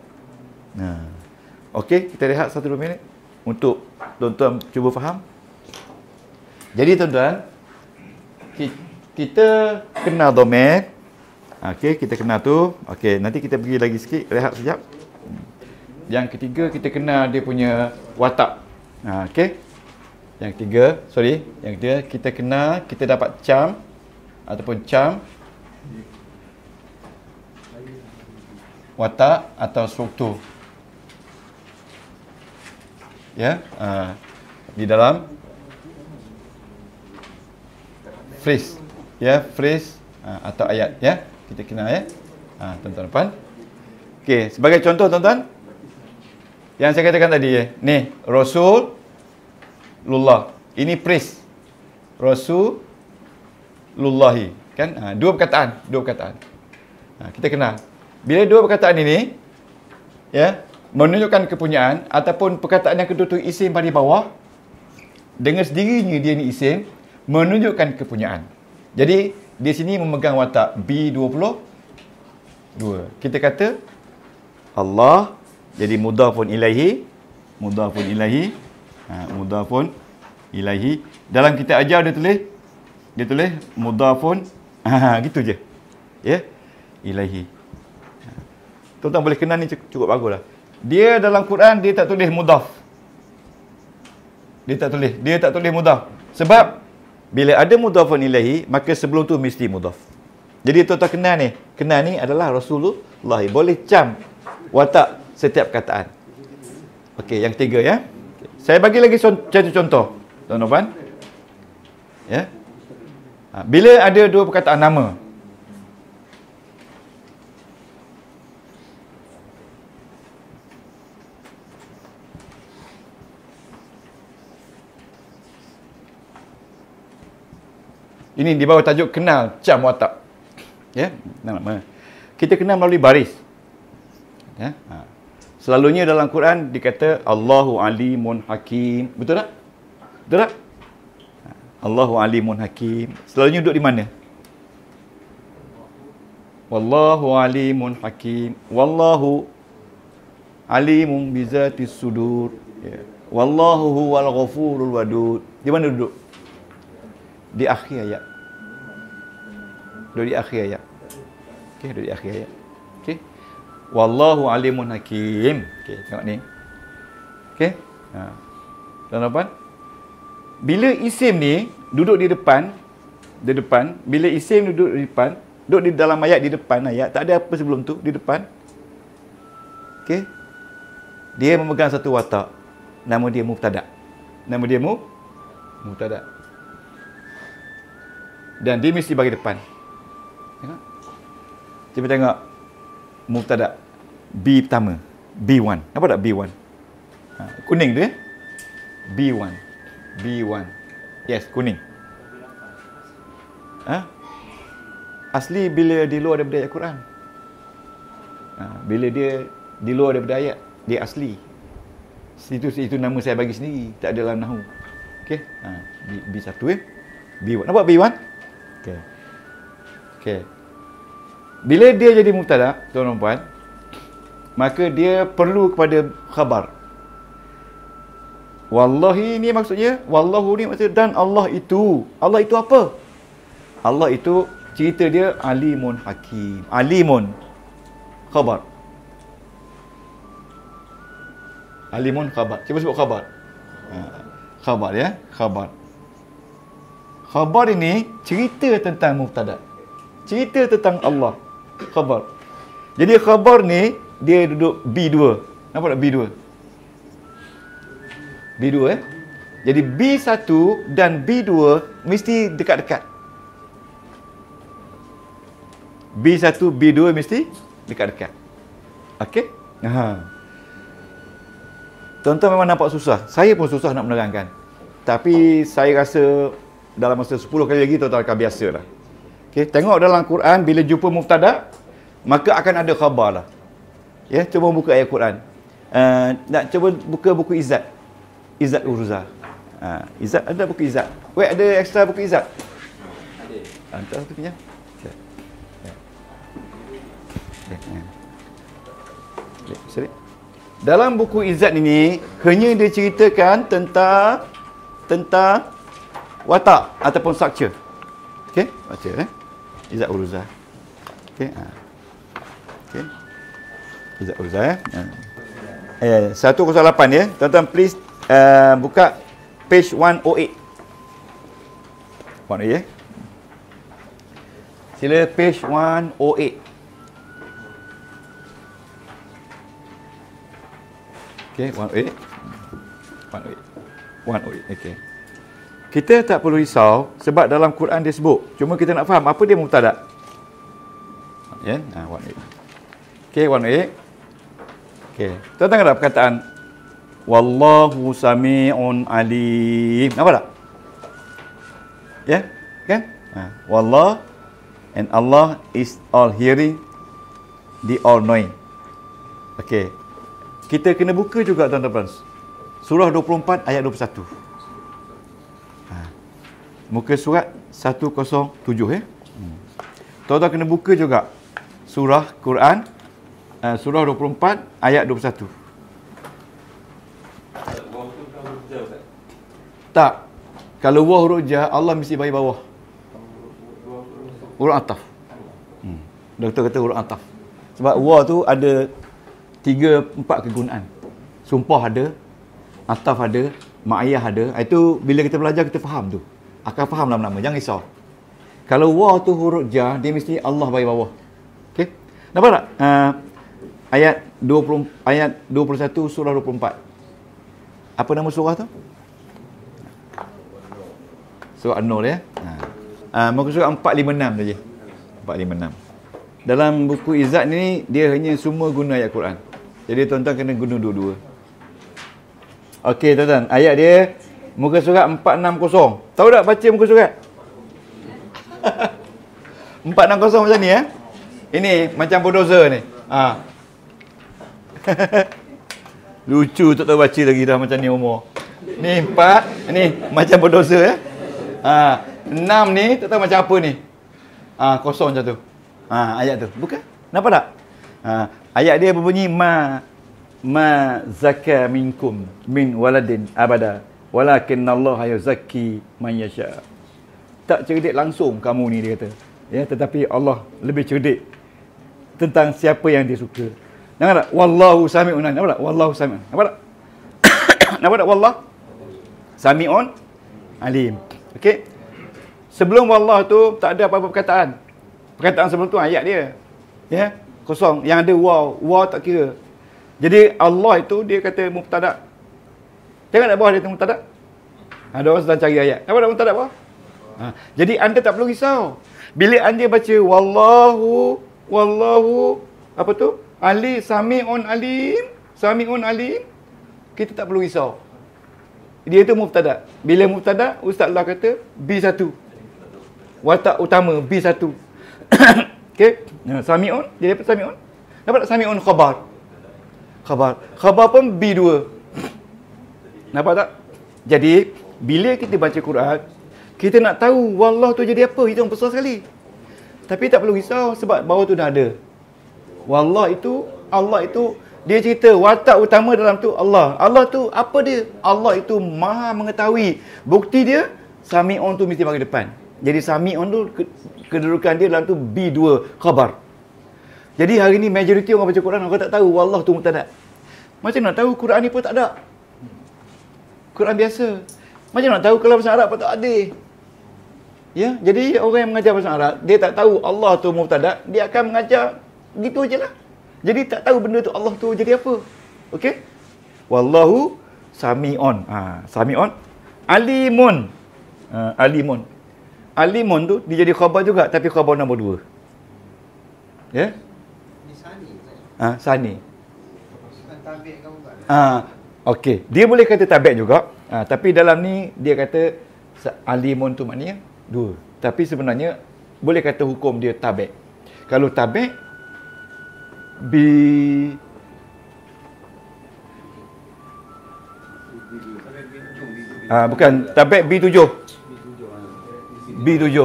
Okey, kita rehat 1-2 minit untuk tuan-tuan cuba faham. Jadi tuan-tuan, kita kenal domain. Okey, kita kenal tu. Okey, nanti kita pergi lagi sikit, rehat sekejap. Yang ketiga, kita kenal dia punya watak. Okey. Yang ketiga, kita kenal, kita dapat cam ataupun cam, watak atau struktur. Ya, di dalam phrase, ya, phrase atau ayat, ya. Kita kenal, ya. Tuan-tuan depan. Okey, sebagai contoh tuan-tuan, yang saya katakan tadi, ya. Ni Rasulullah. Ini phrase. Rasulullahi, kan? Dua perkataan. Kita kenal. Bila dua perkataan ini, ya, menunjukkan kepunyaan ataupun perkataan yang kedua tu isim pada bawah, dengan sendirinya dia ni isim menunjukkan kepunyaan. Jadi di sini memegang watak B22. Kita kata Allah, jadi mudhafun ilaihi. Mudhafun ilaihi. Dalam kita ajar dia tulis mudhafun, gitu je. Ya, ilaihi. Tuan-tuan boleh kenal ni cukup baguslah. Dia dalam Quran dia tak tulis mudhaf. Dia tak tulis mudhaf. Sebab bila ada mudhafun ilaihi, maka sebelum tu mesti mudhaf. Jadi tuan-tuan kenal ni adalah Rasulullah. Boleh cam watak setiap kataan. Okey, yang ketiga, ya. Saya bagi lagi contoh, tuan-tuan. Ya. Bila ada dua perkataan nama, ini di bawah tajuk kenal cam watak. Ya, nama. Kita kenal melalui baris. Ya. Selalunya dalam Quran dikata Allahu alimun hakim. Betul tak? Allahu alimun hakim. Selalunya duduk di mana? Wallahu alimun hakim. Wallahu alimun bizatis sudur. Ya. Wallahu huwal ghafurul wadud. Di mana duduk? Di akhir ayat. Duduk di akhir ayat. Okey, duduk di akhir ayat. Okey. Wallahu alimun hakim. Okey, tengok ni. Okey. Tuan-tuan, bila isim ni duduk di depan, bila isim duduk di depan, duduk di dalam ayat, di depan ayat, tak ada apa sebelum tu, di depan. Okey. Dia memegang satu watak. Nama dia mubtada. Mubtada. Dan dia mesti bagi depan. Tengok. Cuba tengok mubtada. B pertama. B1. Nampak tak B1? Kuning tu, ya? B1. Yes, kuning. Asli bila di luar daripada ayat Quran. Bila dia di luar daripada ayat, dia asli. Itu nama saya bagi sendiri. Tak ada dalam Nahu. Okey. B1, ya? B1. Nampak B1? Okey. Bila dia jadi mubtada, tuan-tuan puan, maka dia perlu kepada khabar. Wallahi ni maksudnya, wallahu ni maksudnya, dan Allah itu. Allah itu apa? Allah itu cerita dia alimun hakim. Alimun khabar. Alimun khabar. Cuba sebut khabar. Khabar, ya. Khabar ini cerita tentang mubtada. Cerita tentang Allah. Khabar. Jadi khabar ni dia duduk B2. Nampak tak B2? B2 Jadi B1 dan B2 mesti dekat-dekat. B1, B2 mesti dekat-dekat. Okey? Tuan-tuan memang nampak susah. Saya pun susah nak menerangkan. Tapi saya rasa dalam masa 10 kali lagi tuan-tuan akan biasa lah. Okay, tengok dalam Quran bila jumpa mubtada, maka akan ada khabar lah. Ya, cuba buka ayat Quran. Nak cuba buka buku Izzat. Izzat Urza. Izzat ada buku Izzat. Wait, ada extra buku Izzat? Ada. Hantar satu pinjam. Sorry. Dalam buku Izzat ini hanya dia ceritakan tentang watak ataupun structure. Okey, baca Izzat Urza. Okey. Okey. Izzat Urza 108 ya. Tuan-tuan please buka page 108. 108 ya. Sila page 108. Okey, 108. 108. Okey. Kita tak perlu risau sebab dalam Quran dia sebut. Cuma kita nak faham apa dia mubtada. Ya, 108. Okey, 108. Okey. Tuan-tuan ada perkataan wallahu sami'un alim. Nampak tak? Ya, kan? Wallah and Allah is all hearing, the all knowing. Okey. Kita kena buka juga tuan-tuan. Surah 24 ayat 21. Muka surat 107 ya. Tuan-tuan kena buka juga surah Quran surah 24 ayat 21. Tak. Kalau wah huruf jar, Allah mesti bagi bawah. Huruf ataf. Doktor kata huruf ataf. Sebab wah tu ada 3-4 kegunaan. Sumpah ada, ataf ada, ma'iyah ada. Itu bila kita belajar kita faham tu. Akan faham nama-nama, jangan risau. Kalau wah tu huruf jar, dia mesti Allah bagi bawah. Okey? Nampak tak? Ayat 21 surah 24. Apa nama surah tu? Surah An-Nur ya. Muka surat 456 saja. 456. Dalam buku Izzat ni dia hanya semua guna ayat Quran. Jadi tuan-tuan kena guna dua-dua. Okey tuan-tuan, ayat dia muka surat 460. Tahu tak baca muka surat? 460 macam ni ya. Ini macam bulldozer ni. Lucu tak tahu baca lagi dah macam ni umur. Ni 4, ni macam bulldozer ya. 6 ni tak tahu macam apa ni. Kosong macam tu. Ayat tu. Bukan? Nampak tak? Ayat dia berbunyi ma zakka minkum min waladin abada walakinnallaha yuzakki man yasha. Tak cerdik langsung kamu ni dia kata. Ya, tetapi Allah lebih cerdik tentang siapa yang dia suka. Nampak tak? Wallahu sami'un alim. Nampak tak? Wallahu sami'un. Nampak tak? Nampak tak? Wallah sami'un alim. Okey. Sebelum wallah tu tak ada apa-apa perkataan. Perkataan sebelum tu ayat dia. Ya, kosong. Yang ada waw tak kira. Jadi Allah itu dia kata mubtada. Jangan nak bawah dia tu mubtada. Ada orang sedang cari ayat. Apa nak mubtada bawah? Jadi anda tak perlu risau. Bila anda baca wallahu apa tu? Ali sami'un alim, kita tak perlu risau. Dia itu mubtada. Bila mubtada, Ustaz Allah kata B1. Watak utama B1. Okey. Sami'un, dia dapat sami'un. Dapat tak sami'un khabar? Khabar pun B2. Nampak tak? Jadi, bila kita baca Quran, kita nak tahu wallah tu jadi apa, itu yang besar sekali. Tapi tak perlu risau sebab bawah tu dah ada. Wallah itu, Allah itu, dia cerita watak utama dalam tu Allah. Allah tu apa dia? Allah itu maha mengetahui. Bukti dia, sami'un tu mesti bagi depan. Jadi sami'un tu, kedudukan dia dalam tu B2, khabar. Jadi hari ni majoriti orang baca Quran, orang tak tahu wallah tu mubtada. Macam nak tahu Quran ni pun tak ada. Quran biasa. Macam nak tahu kalau bahasa Arab pun tak ada. Ya, jadi orang yang mengajar bahasa Arab, dia tak tahu Allah tu mubtada, dia akan mengajar gitu je lah. Jadi tak tahu benda tu Allah tu jadi apa. Okey? Wallahu sami'un. Sami'un. Alimun. Alimun. Alimun tu dia jadi khabar juga, tapi khabar nombor 2. Ya? Ni sani. Sani. Tabik kamu kan? Okey. Dia boleh kata tabiat juga. Tapi dalam ni dia kata alimun tu maknanya 2. Tapi sebenarnya boleh kata hukum dia tabiat. Kalau tabiat bukan tabiat B7. B7.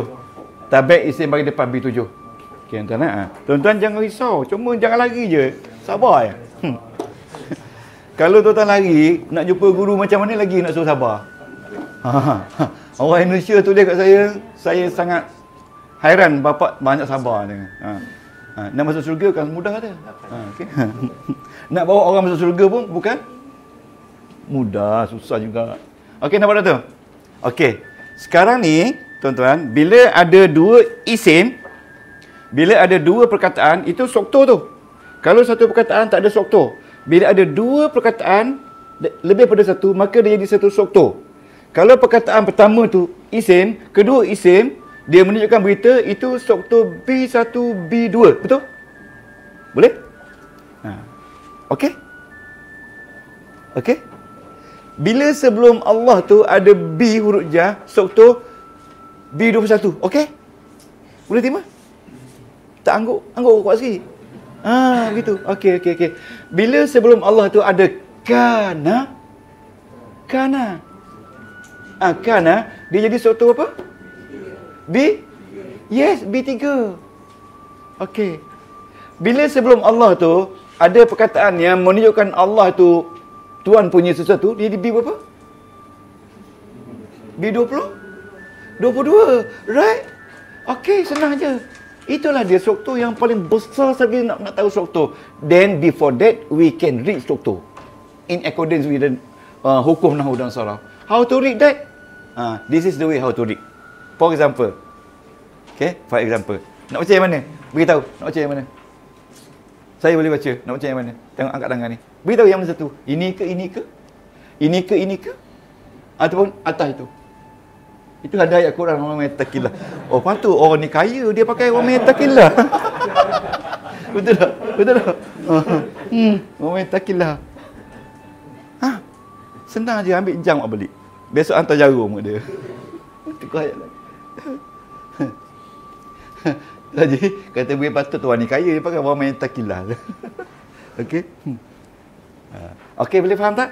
Tabiat isim bagi depan B7. Okey tuan-tuan. Tuan-tuan jangan risau, cuma jangan lari je. Sabar ya. Kalau tuan-tuan lari, nak jumpa guru macam mana lagi nak suruh sabar? Orang Indonesia tu dia kat saya sangat hairan bapak banyak sabar dia. Nak masuk syurga kan mudah ada. Okay. Nak bawa orang masuk syurga pun bukan mudah, susah juga. Okey, nampak tak tu? Okey. Sekarang ni, tuan-tuan, bila ada dua isim, bila ada dua perkataan, itu sokto tu. Kalau satu perkataan tak ada sokto. Bila ada dua perkataan lebih pada satu, maka dia jadi satu sokto. Kalau perkataan pertama tu isim, kedua isim, dia menunjukkan berita, itu sokto B1, B2. Betul? Boleh? Okey? Okey? Bila sebelum Allah tu ada B huruf jar, sokto B21. Okey? Boleh terima? Tak angguk kuat sikit. Begitu. Okey. Bila sebelum Allah tu ada kana. Kana, dia jadi sokto apa? B? Yes, B3. Okey. Bila sebelum Allah tu ada perkataan yang menunjukkan Allah tu Tuhan punya sesuatu, dia di B berapa? B20? 22. Right? Okey, senang je. Itulah dia sokto yang paling besar sekali nak tahu sokto. Then before that, we can read sokto. In accordance with the hukum nahwu dan saraf. How to read that? This is the way how to read. For example. Okay, for example. Nak baca yang mana? Beritahu. Nak baca yang mana? Saya boleh baca. Nak baca yang mana? Tengok angkat tangan ni. Beritahu yang mana satu. Ini ke, ini ke? Ini ke, ini ke? Ataupun atas itu. Itu ada ayat Quran orang main takillah. Oh, patut orang ni kaya, dia pakai orang main takillah. Betul tak? Betul tak? Orang main takillah. Senang je, ambil jam buat balik. Besok hantar jarum kat dia. Tukar ayat lagi. Jadi, kata boleh patut tuan ni kaya, dia pakai orang main takillah. Okey? Okey, boleh faham tak?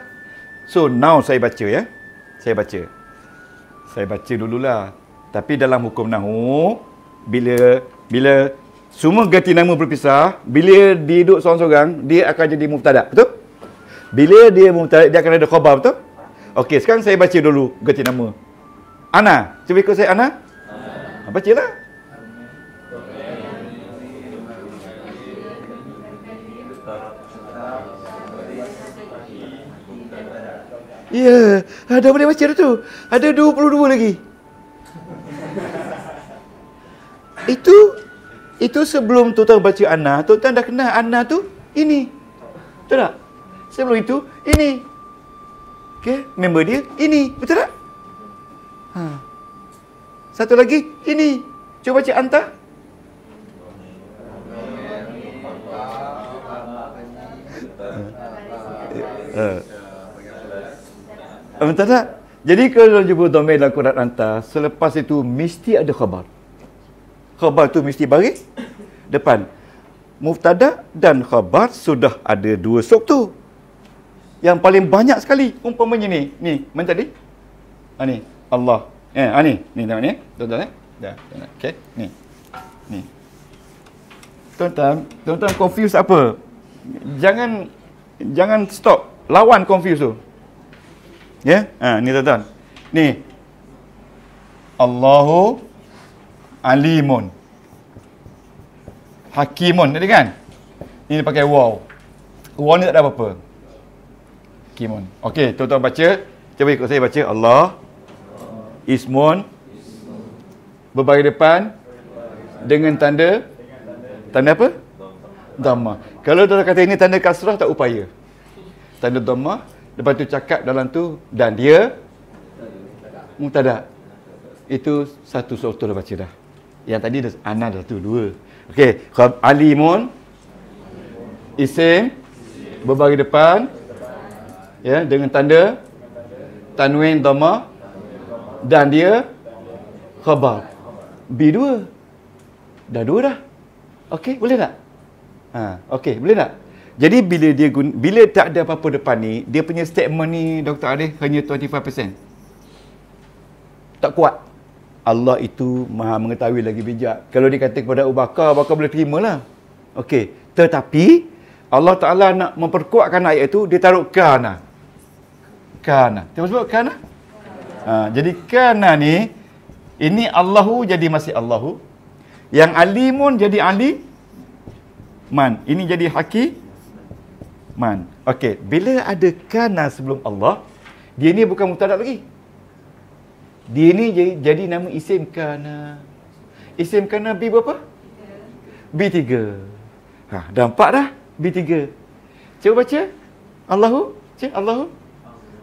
So, now saya baca ya. Saya baca dululah. Tapi dalam hukum nahwu, bila semua ganti nama berpisah, bila dia duduk seorang-seorang, dia akan jadi mubtada. Betul? Bila dia mubtada, dia akan ada khabar. Betul? Okey, sekarang saya baca dulu ganti nama. Ana. Cuba ikut saya, Ana. Bacalah. Ya, dah boleh baca dah tu. Ada 22 lagi. Itu sebelum tuan-tuan baca Ana, tuan-tuan dah kenal Ana tu ini. Betul tak? Sebelum itu ini. Okey, member dia ini. Betul tak? Satu lagi ini. Cuba baca anta. Betul tak? Jadi kalau jumpa domain dalam Quran anta, selepas itu mesti ada khabar. Khabar tu mesti bagi depan. Mubtada dan khabar sudah ada dua sokto. Yang paling banyak sekali umpamanya ni mana tadi? Ni Allah. Ni tengok ni. Tuan-tuan Dah. Okey, ni. Tuan-tuan confuse apa? Jangan stop. Lawan confuse tu. Ya? Ni tuan-tuan. Ni. Allahu alimun. Hakimun. Tadi kan? Ni dia pakai waw. Waw ni tak ada apa-apa. Hakimun. Okey, tuan-tuan baca. Cuba ikut saya baca. Allah. Ismun. berbaris depan dengan tanda apa? Dhamma. Kalau dia kata ini tanda kasrah, tak upaya. Tanda dhamma, lepas tu cakap dalam tu dan dia mubtada. Itu satu suatu dah baca dah. Yang tadi dah ana dah tu dua. Okey, alimun isim berbaris depan ya dengan tanda tanwin dhamma dan dia khabar. B2. Dah dua dah. Okey, boleh tak? Okey, boleh tak? Jadi bila tak ada apa-apa depan ni, dia punya statement ni Dr. Arif hanya 25%. Tak kuat. Allah itu Maha mengetahui lagi bijak. Kalau dia kata kepada Abu Bakar, Abu Bakar boleh terimalah. Okey, tetapi Allah Taala nak memperkuatkan ayat itu, dia taruh kana. Kana. Dia sebut kana? Jadi kana ni ini Allahu jadi masih Allahu. Yang alimun jadi ali man. Ini jadi haki man. Okey, bila ada kana sebelum Allah, dia ni bukan mubtada lagi. Dia ni jadi nama isim kana. Isim kana B berapa? B3. Dah 4 dah. B3. Cuba baca. Allahu. Cik, Allahu.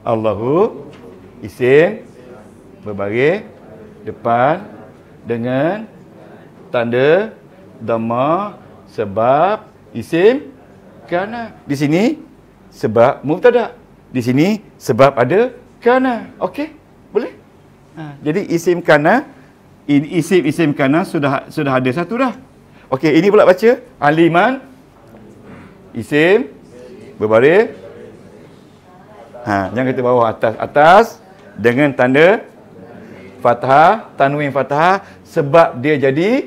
Allahu. Isim. Berbaris. Depan. Dengan. Tanda. Dhamma. Sebab. Isim. Kana. Di sini. Sebab mubtada. Di sini. Sebab ada. Kana. Okey. Boleh? Jadi isim kana. Isim kana sudah ada satu dah. Okey. Ini pula baca. Aliman. Isim berbaris. Jangan kata bawah, atas dengan tanda fathah, tanwin fathah sebab dia jadi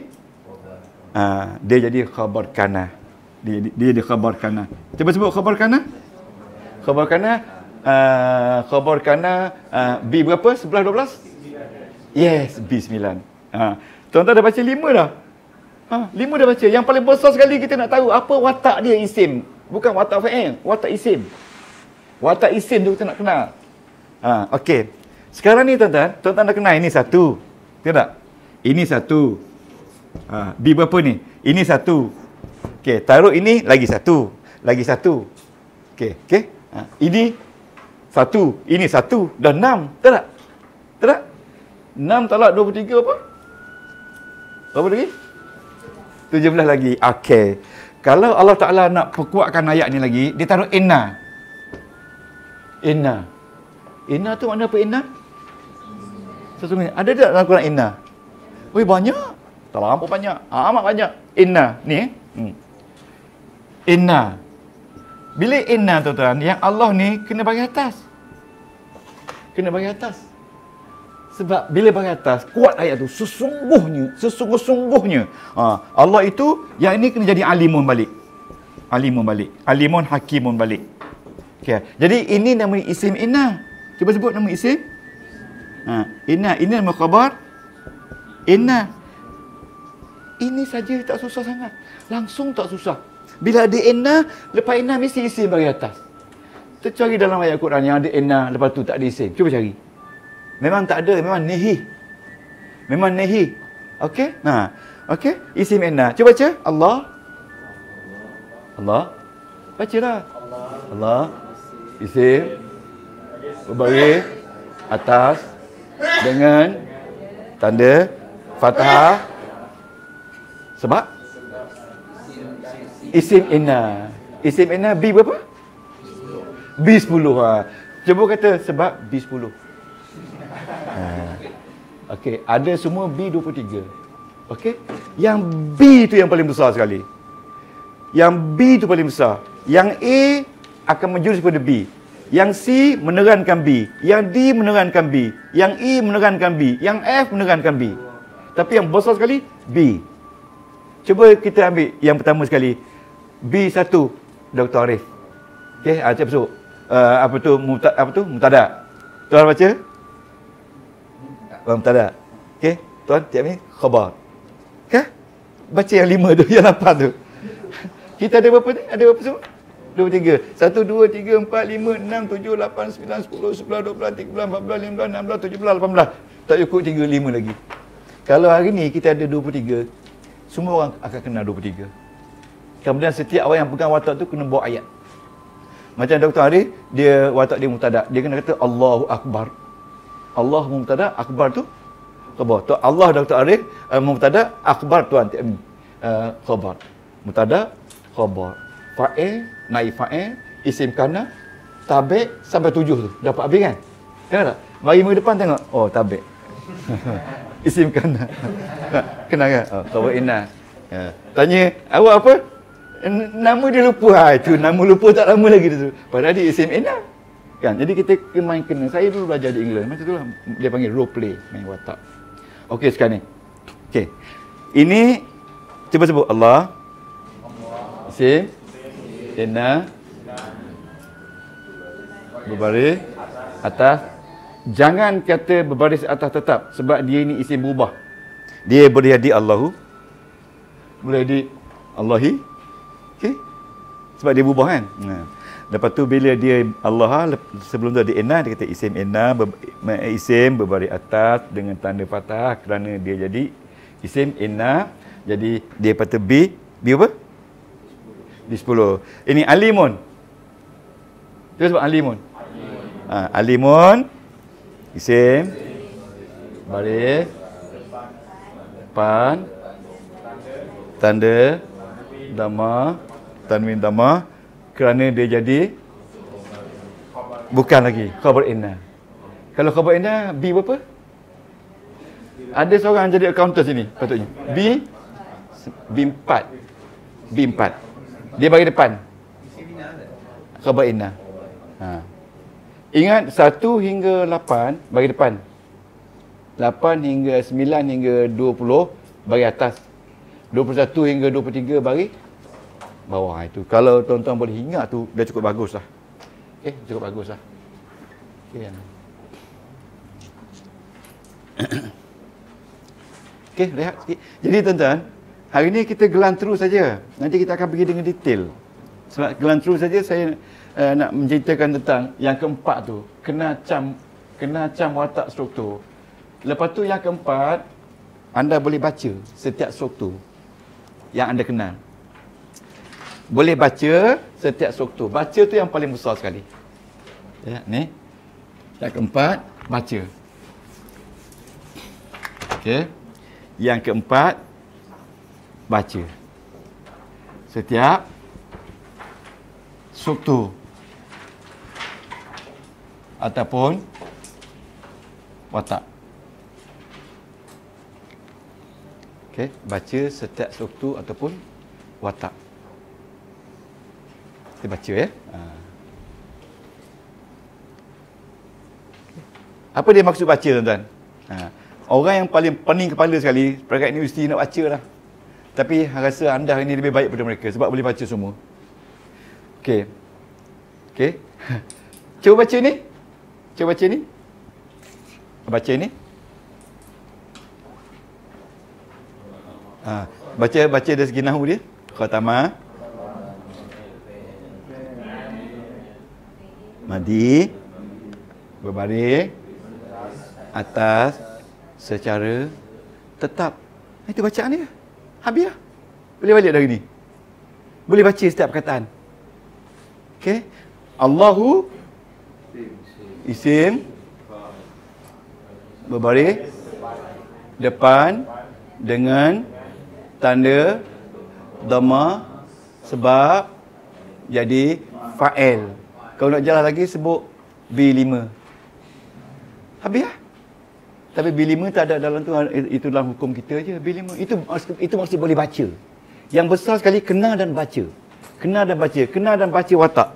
khabar kana. Dia jadi khabar kana. Cuba sebut khabar kana. Khabar kana B berapa? 11 12? Yes, B9. Tuan-tuan dah baca 5 dah. 5 dah baca. Yang paling besar sekali kita nak tahu apa watak dia isim. Bukan watak fa'il, watak isim. Watak isim tu kita nak kenal. Okey. Sekarang ni tuan-tuan dah kenal ini satu. Betul tak? Ini satu. B berapa ni? Ini satu. Okey, taruh ini lagi satu. Lagi satu. Okey. Ini satu. Ini satu. Dah 6. Betul tak? Betul tak? 6 talak 23 apa? Berapa lagi? 17 lagi. Okey. Kalau Allah Ta'ala nak perkuatkan ayat ni lagi, dia taruh inna. Inna. Inna tu makna apa inna? Sesungguhnya. Ada tak dalam Quran inna? Oi, banyak. Terlampau banyak. Amat banyak. Inna. Ni. Inna. Bila inna tuan-tuan, yang Allah ni kena bagi atas. Kena bagi atas. Sebab bila bagi atas, kuat ayat tu. Sesungguh-sungguhnya. Allah itu, yang ini kena jadi alimun balik. Alimun balik. Alimun hakimun balik. Okay. Jadi ini nama isim inna. Cuba sebut nama isim. Inna. Ini nama khabar. Inna. Ini saja tak susah sangat. Langsung tak susah. Bila ada inna, lepas inna mesti isim bagi atas. Tercari dalam ayat Quran yang ada inna, lepas tu tak ada isim. Cuba cari. Memang tak ada, memang nehi. Memang nehi. Okey? Okey? Isim inna. Cuba baca. Allah. Allah. Bacalah. Allah. Isim. Berbaris. Atas. Dengan. Tanda. Fathah. Sebab? Isim inna. Isim inna B berapa? B10. Cuba kata sebab B10. Okey, ada semua B23. Okey? Yang B tu yang paling besar sekali. Yang B tu paling besar. Yang A akan menjurus kepada B. Yang C menerankan B. Yang D menerankan B. Yang E menerankan B. Yang F menerankan B. Tapi yang besar sekali B. Cuba kita ambil yang pertama sekali. B1 Dr. Arif. Okey, cepat masuk. Apa tu? Mubtada. Tuan baca. Mubtada. Okey, tuan tiap ni khabar. Okey? Baca yang 5 tu, yang 8 tu. Kita ada berapa ni? Ada berapa semua? 23. 1 2 3 4 5 6 7 8 9 10 11 12 13 14 15 16 17 18. Tak cukup 3 5 lagi. Kalau hari ni kita ada 23, semua orang akan kenal 23. Kemudian setiap orang yang pegang watak tu kena bawa ayat. Macam Dr. Arif, dia watak dia mubtada. Dia kena kata Allahu Akbar. Allah mubtada, akbar tu khabar. Tu Allah Dr. Arif mubtada, akbar tuan khabar. Mubtada, khabar. Fa'il, naib fa'il, isim kana, tabi' sampai 7 tu. Dapat habis kan? Kenal tak? Mari minggu depan tengok. Oh, tabi'. Isim kana. Kenal kan? Oh, khabar inna. Tanya, awak apa? Nama dia lupa. Itu nama lupa tak lama lagi tu. Padahal dia isim inna. Kan? Jadi kita main kena. Saya dulu belajar di England. Macam tu lah. Dia panggil role play. Main watak. Okey, sekarang ni. Okey. Ini, cuba sebut Allah. Isim. Inna. Berbaris. Atas. Jangan kata berbaris atas tetap. Sebab dia ni isim berubah. Dia boleh jadi Allahu. Boleh jadi Allahi. Okey. Sebab dia berubah kan. Lepas tu bila dia Allah, sebelum tu ada inna, dia kata isim inna, isim berbaris atas dengan tanda fathah kerana dia jadi isim inna. Jadi dia patut B apa? B10. Ini alimun. Dia sebut alimun. Alimun isim baris depan tanda dhamma, tanwin dhamma, kerana dia jadi bukan lagi khabar inna. Kalau khabar inna B berapa? Ada seorang jadi accountant sini patutnya. B4. B4. Dia bagi depan. Khabar inna. Ingat 1 hingga 8 bagi depan. 8 hingga 9 hingga 20 bagi atas. 21 hingga 23 bagi bawah. Itu kalau tuan-tuan boleh ingat tu dah cukup bagus lah. Okey, cukup bagus lah. Okey. Okey, rehat sikit. Jadi tuan-tuan, hari ni kita gelan terus saja. Nanti kita akan pergi dengan detail. Sebab gelan terus saja saya nak menceritakan tentang yang keempat tu, kena cam watak struktur. Lepas tu yang keempat, anda boleh baca setiap struktur yang anda kenal. Boleh baca setiap struktur. Baca tu yang paling besar sekali. Ya, ni. Yang keempat, baca. Okey. Yang keempat, baca. Setiap struktur ataupun watak. Okey, baca setiap struktur ataupun watak. Kita baca ya. Apa dia maksud baca tuan-tuan? Orang yang paling pening kepala sekali peringkat universiti nak baca lah. Tapi rasa anda ini lebih baik daripada mereka sebab boleh baca semua. Okey. Okey. Cuba baca ni. Cuba baca ni. Baca ni. Baca dari segi nahwu dia. Khatamah. Madi. Berbaris. Atas. Secara tetap. Itu bacaan dia. Habis lah. Boleh balik dari ni. Boleh baca setiap perkataan. Okey. Allahu isim berbaris depan dengan tanda dhamma sebab jadi fa'il. Kalau nak jalan lagi sebut B5. Habis lah. Tapi B5 tak ada dalam tu, itu dalam hukum kita je B5. Itu maksud boleh baca. Yang besar sekali kenal dan baca. Kenal dan baca. Kenal dan baca watak.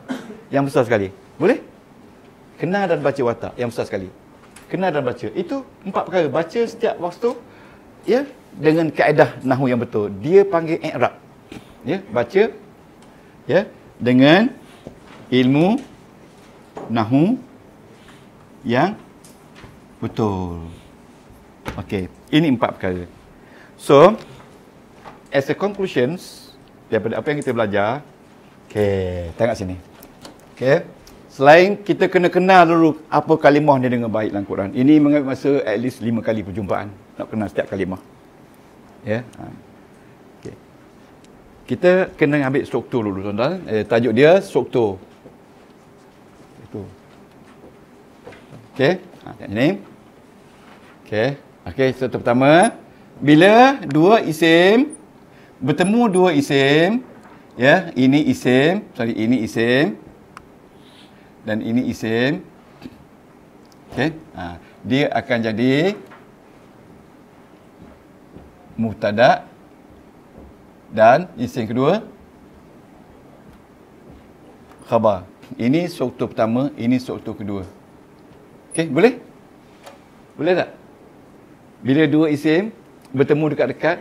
Yang besar sekali. Boleh? Kenal dan baca watak. Yang besar sekali. Kenal dan baca. Itu 4 perkara. Baca setiap waktu. Ya. Dengan kaedah nahwu yang betul. Dia panggil i'rab. Ya. Baca. Ya. Dengan ilmu nahwu yang betul. Okey. Ini 4 perkara. So, as a conclusions, daripada apa yang kita belajar, okey, tengok sini. Okey. Selain kita kena kenal dulu apa kalimah ni dengan baik dalam Quran. Ini mengambil masa at least 5 kali perjumpaan. nak kenal setiap kalimah. Ya. Okey. Kita kena ambil struktur dulu tuan-tuan. Tajuk dia struktur. Itu. Okey. Tengok ni. Okey. Okey, struktur pertama, bila dua isim bertemu dua isim, ya, ini isim dan ini isim. Okey. Dia akan jadi mubtada dan isim kedua khabar. Ini struktur pertama, ini struktur kedua. Okey, boleh? Boleh tak? Bila dua isim bertemu dekat-dekat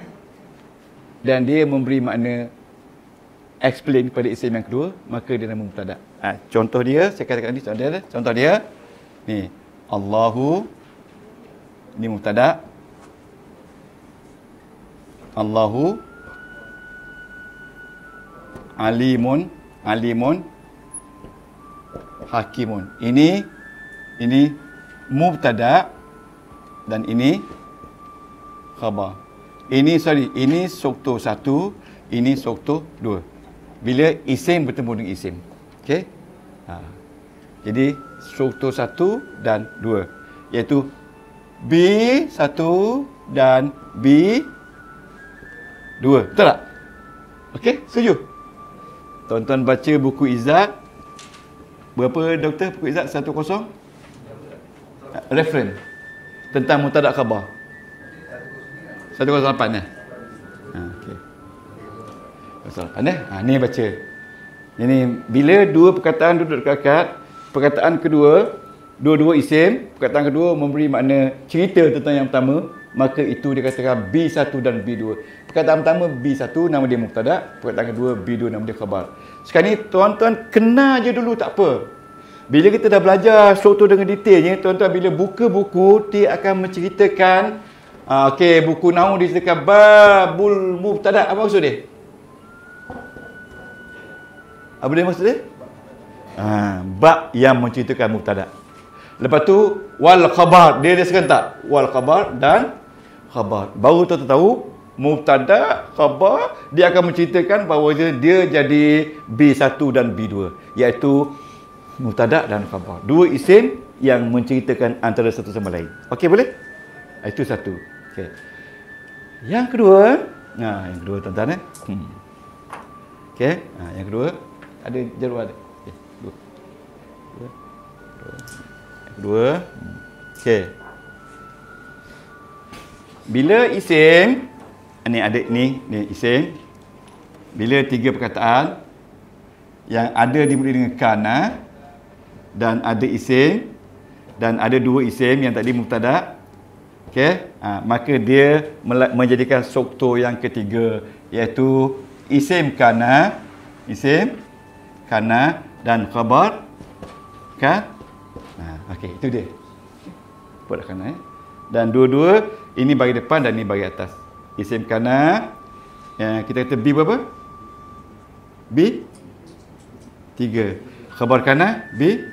dan dia memberi makna explain pada isim yang kedua, maka dia nama mubtada. Contoh dia, saya katakan ni contoh dia. Ni, Allahu, ni mubtada. Allahu alimun hakimun. Ini mubtada dan ini khabar. Ini struktur 1, ini struktur 2. Bila isim bertemu dengan isim. Okey? Jadi struktur 1 dan 2, iaitu B1 dan B2. Betul tak? Okey, setuju? Tuan-tuan baca buku Izzat. Berapa doktor buku Izzat? 10? Reference tentang mubtada khabar. 108 ya. Okey. 108 ni baca. Ini bila dua perkataan duduk dekat, perkataan kedua, dua-dua isim, perkataan kedua memberi makna cerita tentang yang pertama, maka itu dikatakan B1 dan B2. Perkataan pertama B1 nama dia mubtada, perkataan kedua B2 nama dia khabar. Sekarang ni tuan-tuan kenal je dulu tak apa. Bila kita dah belajar struktur dengan detailnya, tuan-tuan bila buka buku, dia akan menceritakan okey, buku nahwu diceritakan babul mubtada. Apa maksud dia? Apa dia maksud dia? Bab yang menceritakan mubtada. Lepas tu wal khabar, dia serentak wal khabar dan khabar. Baru tuan tahu mubtada khabar dia akan menceritakan bahawa dia jadi B1 dan B2, iaitu mubtada dan khabar. Dua isim yang menceritakan antara satu sama lain. Okey, boleh? Itu satu. Okey. Yang kedua, tuan-tuan Okey, yang kedua ada jadual ada. Okey, dua. Okey. Bila isim ni ada ni isim. Bila tiga perkataan yang ada dimulai dengan kana dan ada isim dan ada dua isim yang tadi mubtada, okey, maka dia menjadikan struktur yang ketiga, iaitu isim kana dan khabar kan. Okey, itu dia. Buat kana dan dua-dua ini bagi depan dan ini bagi atas. Isim kana kita kata B berapa? B 3. Khabar kana B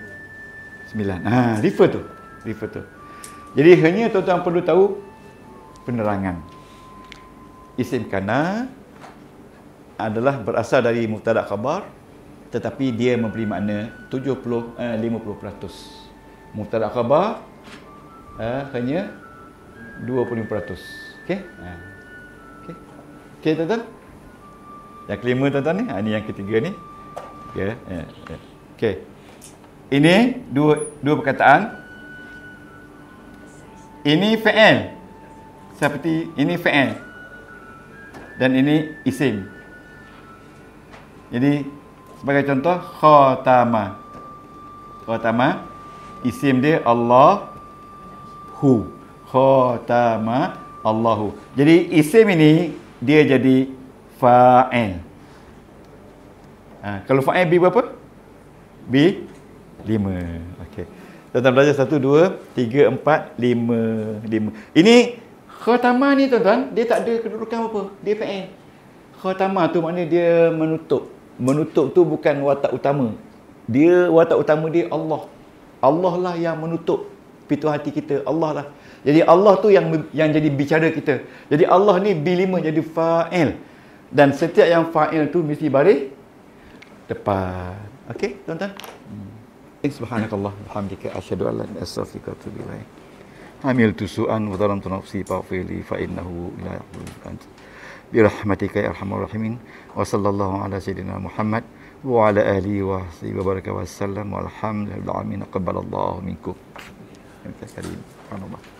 9. Refer tu. Jadi hanya tuan-tuan perlu tahu penerangan. Isim kana adalah berasal dari mubtada khabar, tetapi dia memberi makna 50%. Mubtada khabar hanya 25%. Okey? Okey tuan-tuan? Yang kelima tuan-tuan ni, ini yang ketiga ni. Okey. Ini dua perkataan. Ini fi'il. Seperti ini fi'il. Dan ini isim. Jadi sebagai contoh khatama. Isim dia Allahu. Khatama Allahu. Jadi isim ini dia jadi fa'il. Kalau fa'il B berapa? B 5. Okey. Tuan-tuan belajar 1, 2, 3, 4, 5. Ini khatama ni tuan-tuan, dia tak ada kedudukan apa. Dia fa'il. Khatama tu maknanya dia menutup. Menutup tu bukan watak utama. Watak utama dia Allah. Allah lah yang menutup pintu hati kita. Allah lah. Jadi Allah tu yang jadi bicara kita. Jadi Allah ni bi5 jadi fa'il. Dan setiap yang fa'il tu mesti baris depan. Okey, tuan-tuan? Subhanakallah bihamdika asyhadu an la ilaha illa anta astaghfiruka wa atubu ilaik. Amiltu su'an wa zalamtu nafsi faghfirli fa innahu la yaghfiru anta. Birahmatika ya arhamar rahimin. Wa sallallahu ala sayyidina Muhammad wa ala alihi wa sahbihi wa baraka wa sallam walhamdulillahi rabbil alamin. Taqabbalallahu minkum. Terima kasih. Subhanallah.